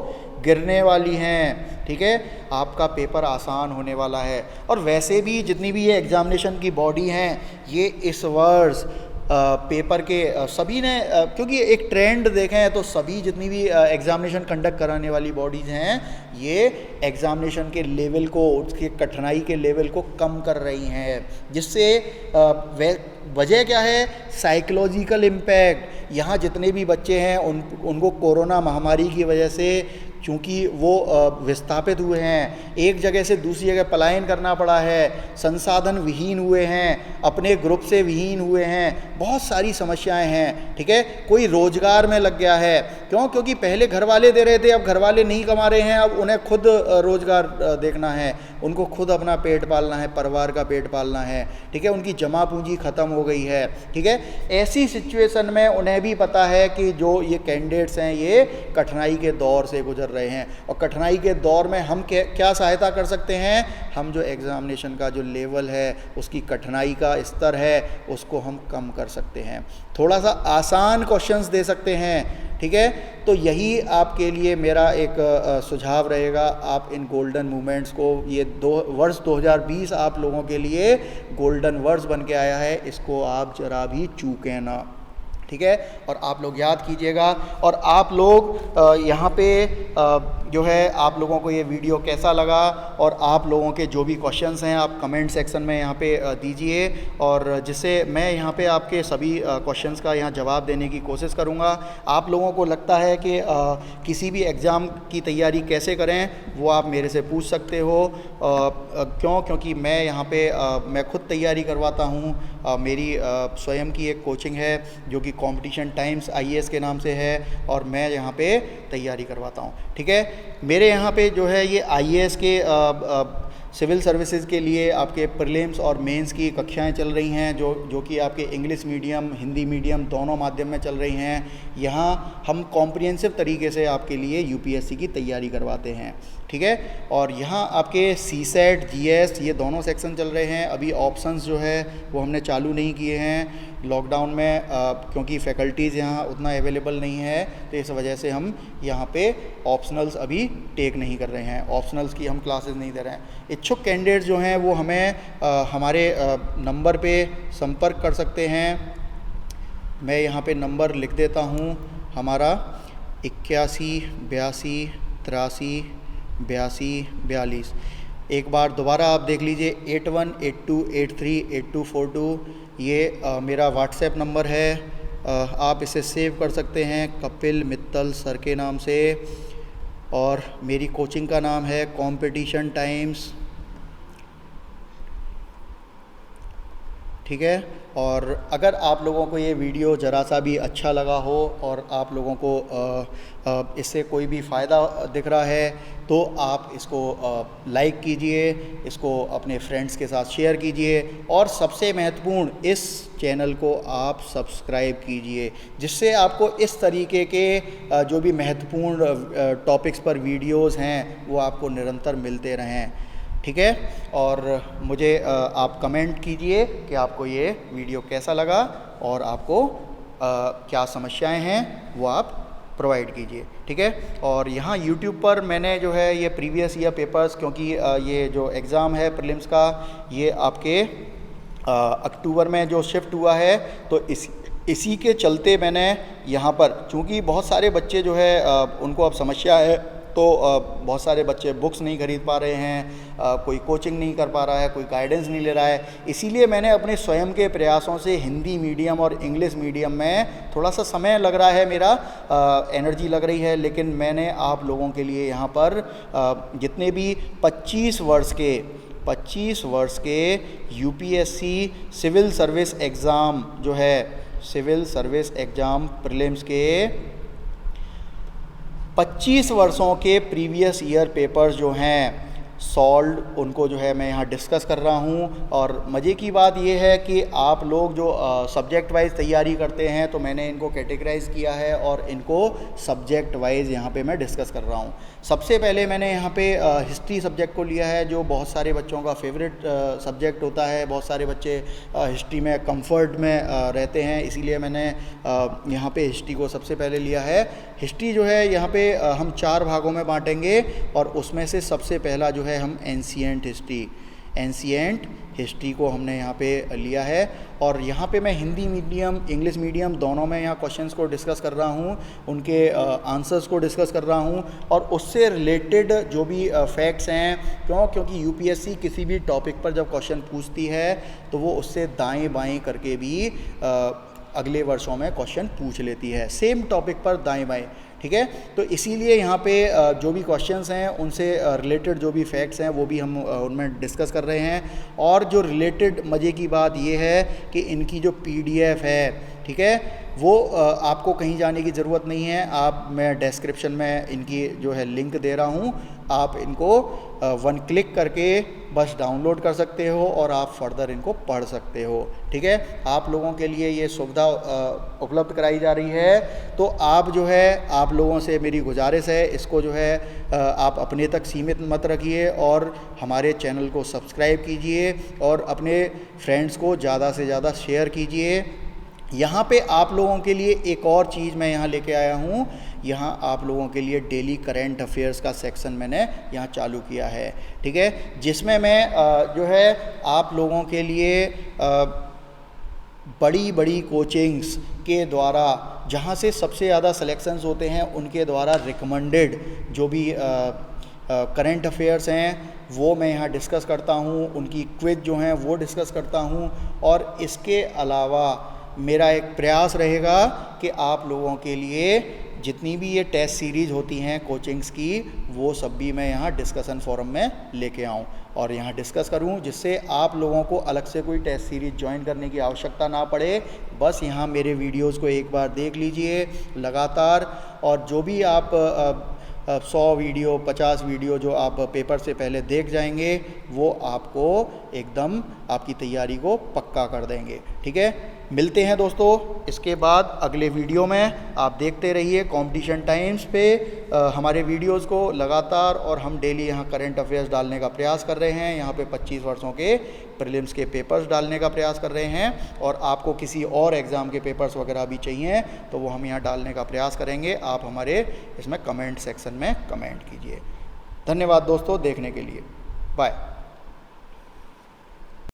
गिरने वाली हैं, ठीक है, आपका पेपर आसान होने वाला है। और वैसे भी जितनी भी ये एग्ज़ामिनेशन की बॉडी हैं ये इस वर्ष पेपर के सभी ने क्योंकि एक ट्रेंड देखें तो सभी जितनी भी एग्ज़ामिनेशन कंडक्ट कराने वाली बॉडीज़ हैं ये एग्ज़ामिनेशन के लेवल को, उसके कठिनाई के लेवल को कम कर रही हैं, जिससे वजह क्या है, साइकोलॉजिकल इम्पैक्ट। यहाँ जितने भी बच्चे हैं उनको कोरोना महामारी की वजह से चूँकि वो विस्थापित हुए हैं, एक जगह से दूसरी जगह पलायन करना पड़ा है, संसाधन विहीन हुए हैं, अपने ग्रुप से विहीन हुए हैं, बहुत सारी समस्याएं हैं, ठीक है। कोई रोजगार में लग गया है, क्योंकि पहले घर वाले दे रहे थे, अब घर वाले नहीं कमा रहे हैं, अब उन्हें खुद रोजगार देखना है, उनको खुद अपना पेट पालना है, परिवार का पेट पालना है, ठीक है। उनकी जमा पूंजी ख़त्म हो गई है, ठीक है। ऐसी सिचुएशन में उन्हें भी पता है कि जो ये कैंडिडेट्स हैं ये कठिनाई के दौर से गुजर रहे हैं, और कठिनाई के दौर में हम क्या सहायता कर सकते हैं, हम जो एग्ज़ामिनेशन का जो लेवल है, उसकी कठिनाई का स्तर है, उसको हम कम कर सकते हैं, थोड़ा सा आसान क्वेश्चंस दे सकते हैं, ठीक है। तो यही आपके लिए मेरा एक सुझाव रहेगा। आप इन गोल्डन मोमेंट्स को, ये वर्ष 2020 आप लोगों के लिए गोल्डन वर्ष बन के आया है, इसको आप जरा भी चूकें ना, ठीक है। और आप लोग याद कीजिएगा, और आप लोग यहाँ पे जो है आप लोगों को ये वीडियो कैसा लगा, और आप लोगों के जो भी क्वेश्चंस हैं आप कमेंट सेक्शन में यहाँ पे दीजिए, और जिससे मैं यहाँ पे आपके सभी क्वेश्चंस का यहाँ जवाब देने की कोशिश करूँगा। आप लोगों को लगता है कि किसी भी एग्ज़ाम की तैयारी कैसे करें, वो आप मेरे से पूछ सकते हो। क्योंकि मैं यहाँ पे मैं खुद तैयारी करवाता हूँ, मेरी स्वयं की एक कोचिंग है जो कि कॉम्पिटिशन टाइम्स IAS के नाम से है, और मैं यहाँ पे तैयारी करवाता हूँ, ठीक है। मेरे यहाँ पे जो है ये IAS के सिविल सर्विसेज के लिए आपके प्रीलिम्स और मेंस की कक्षाएं चल रही हैं, जो कि आपके इंग्लिश मीडियम, हिंदी मीडियम दोनों माध्यम में चल रही हैं। यहाँ हम कॉम्प्रिहेंसिव तरीके से आपके लिए UPSC की तैयारी करवाते हैं, ठीक है। और यहाँ आपके CSET, GS ये दोनों सेक्शन चल रहे हैं। अभी ऑप्शंस जो है वो हमने चालू नहीं किए हैं लॉकडाउन में, क्योंकि फैकल्टीज़ यहाँ उतना अवेलेबल नहीं है, तो इस वजह से हम यहाँ पे ऑप्शनल्स अभी टेक नहीं कर रहे हैं, ऑप्शनल्स की हम क्लासेस नहीं दे रहे हैं। इच्छुक कैंडिडेट्स जो हैं वो हमें हमारे नंबर पे संपर्क कर सकते हैं। मैं यहाँ पे नंबर लिख देता हूँ हमारा 81 82 83 82 42। एक बार दोबारा आप देख लीजिए 8182838242, ये मेरा व्हाट्सएप नंबर है। आप इसे सेव कर सकते हैं कपिल मित्तल सर के नाम से, और मेरी कोचिंग का नाम है कॉम्पिटिशन टाइम्स, ठीक है। और अगर आप लोगों को ये वीडियो ज़रा सा भी अच्छा लगा हो और आप लोगों को इससे कोई भी फ़ायदा दिख रहा है, तो आप इसको लाइक कीजिए, इसको अपने फ्रेंड्स के साथ शेयर कीजिए, और सबसे महत्वपूर्ण इस चैनल को आप सब्सक्राइब कीजिए, जिससे आपको इस तरीके के जो भी महत्वपूर्ण टॉपिक्स पर वीडियोज़ हैं वो आपको निरंतर मिलते रहें, ठीक है। और मुझे आप कमेंट कीजिए कि आपको ये वीडियो कैसा लगा, और आपको क्या समस्याएं हैं वो आप प्रोवाइड कीजिए, ठीक है। और यहाँ YouTube पर मैंने जो है ये प्रीवियस ईयर पेपर्स, क्योंकि ये जो एग्ज़ाम है प्रीलिम्स का ये आपके अक्टूबर में जो शिफ्ट हुआ है, तो इसी के चलते मैंने यहाँ पर, चूँकि बहुत सारे बच्चे जो है उनको अब समस्या है, तो बहुत सारे बच्चे बुक्स नहीं खरीद पा रहे हैं, कोई कोचिंग नहीं कर पा रहा है, कोई गाइडेंस नहीं ले रहा है, इसीलिए मैंने अपने स्वयं के प्रयासों से हिंदी मीडियम और इंग्लिश मीडियम में थोड़ा सा समय लग रहा है, मेरा एनर्जी लग रही है, लेकिन मैंने आप लोगों के लिए यहाँ पर जितने भी 25 वर्ष के UPSC सिविल सर्विस एग्ज़ाम जो है, सिविल सर्विस एग्ज़ाम प्रीलिम्स के 25 वर्षों के प्रीवियस ईयर पेपर्स जो हैं सॉल्व, उनको जो है मैं यहाँ डिस्कस कर रहा हूँ। और मज़े की बात यह है कि आप लोग जो सब्जेक्ट वाइज तैयारी करते हैं, तो मैंने इनको कैटेगराइज़ किया है और इनको सब्जेक्ट वाइज यहाँ पे मैं डिस्कस कर रहा हूँ। सबसे पहले मैंने यहाँ पे हिस्ट्री सब्जेक्ट को लिया है, जो बहुत सारे बच्चों का फेवरेट सब्जेक्ट होता है। बहुत सारे बच्चे हिस्ट्री में कंफर्ट में रहते हैं, इसीलिए मैंने यहाँ पे हिस्ट्री को सबसे पहले लिया है। हिस्ट्री जो है यहाँ पे हम 4 भागों में बांटेंगे, और उसमें से सबसे पहला जो है हम एंशिएंट हिस्ट्री, एंशिएंट हिस्ट्री को हमने यहाँ पे लिया है। और यहाँ पे मैं हिंदी मीडियम इंग्लिश मीडियम दोनों में यहाँ क्वेश्चंस को डिस्कस कर रहा हूँ, उनके आंसर्स को डिस्कस कर रहा हूँ और उससे रिलेटेड जो भी फैक्ट्स हैं। क्योंकि यूपीएससी किसी भी टॉपिक पर जब क्वेश्चन पूछती है तो वो उससे दाएं बाएं करके भी अगले वर्षों में क्वेश्चन पूछ लेती है, सेम टॉपिक पर दाएं बाएं। ठीक है, तो इसीलिए यहाँ पे जो भी क्वेश्चंस हैं उनसे रिलेटेड जो भी फैक्ट्स हैं वो भी हम उनमें डिस्कस कर रहे हैं। और जो रिलेटेड मज़े की बात ये है कि इनकी जो पीडीएफ है, ठीक है, वो आपको कहीं जाने की ज़रूरत नहीं है। मैं डिस्क्रिप्शन में इनकी जो है लिंक दे रहा हूँ, आप इनको 1 क्लिक करके बस डाउनलोड कर सकते हो और आप फर्दर इनको पढ़ सकते हो। ठीक है, आप लोगों के लिए ये सुविधा उपलब्ध कराई जा रही है। तो आप जो है, आप लोगों से मेरी गुजारिश है, इसको जो है आप अपने तक सीमित मत रखिए और हमारे चैनल को सब्सक्राइब कीजिए और अपने फ्रेंड्स को ज़्यादा से ज़्यादा शेयर कीजिए। यहाँ पे आप लोगों के लिए एक और चीज़ मैं यहाँ लेके आया हूँ। यहाँ आप लोगों के लिए डेली करंट अफेयर्स का सेक्शन मैंने यहाँ चालू किया है। ठीक है, जिसमें मैं जो है आप लोगों के लिए बड़ी बड़ी कोचिंग्स के द्वारा, जहाँ से सबसे ज़्यादा सिलेक्शंस होते हैं, उनके द्वारा रिकमेंडेड जो भी करंट अफेयर्स हैं वो मैं यहाँ डिस्कस करता हूँ, उनकी क्विज जो हैं वो डिस्कस करता हूँ। और इसके अलावा मेरा एक प्रयास रहेगा कि आप लोगों के लिए जितनी भी ये टेस्ट सीरीज़ होती हैं कोचिंग्स की, वो सब भी मैं यहाँ डिस्कशन फोरम में लेके आऊँ और यहाँ डिस्कस करूँ, जिससे आप लोगों को अलग से कोई टेस्ट सीरीज़ ज्वाइन करने की आवश्यकता ना पड़े। बस यहाँ मेरे वीडियोज़ को एक बार देख लीजिए लगातार, और जो भी आप 100 वीडियो 50 वीडियो जो आप पेपर से पहले देख जाएंगे, वो आपको एकदम आपकी तैयारी को पक्का कर देंगे। ठीक है, मिलते हैं दोस्तों इसके बाद अगले वीडियो में। आप देखते रहिए कंपटीशन टाइम्स पे हमारे वीडियोस को लगातार, और हम डेली यहाँ करंट अफेयर्स डालने का प्रयास कर रहे हैं। यहाँ पे 25 वर्षों के प्रीलिम्स के पेपर्स डालने का प्रयास कर रहे हैं, और आपको किसी और एग्ज़ाम के पेपर्स वगैरह भी चाहिए तो वो हम यहाँ डालने का प्रयास करेंगे। आप हमारे इसमें कमेंट सेक्शन में कमेंट कीजिए। धन्यवाद दोस्तों देखने के लिए, बाय।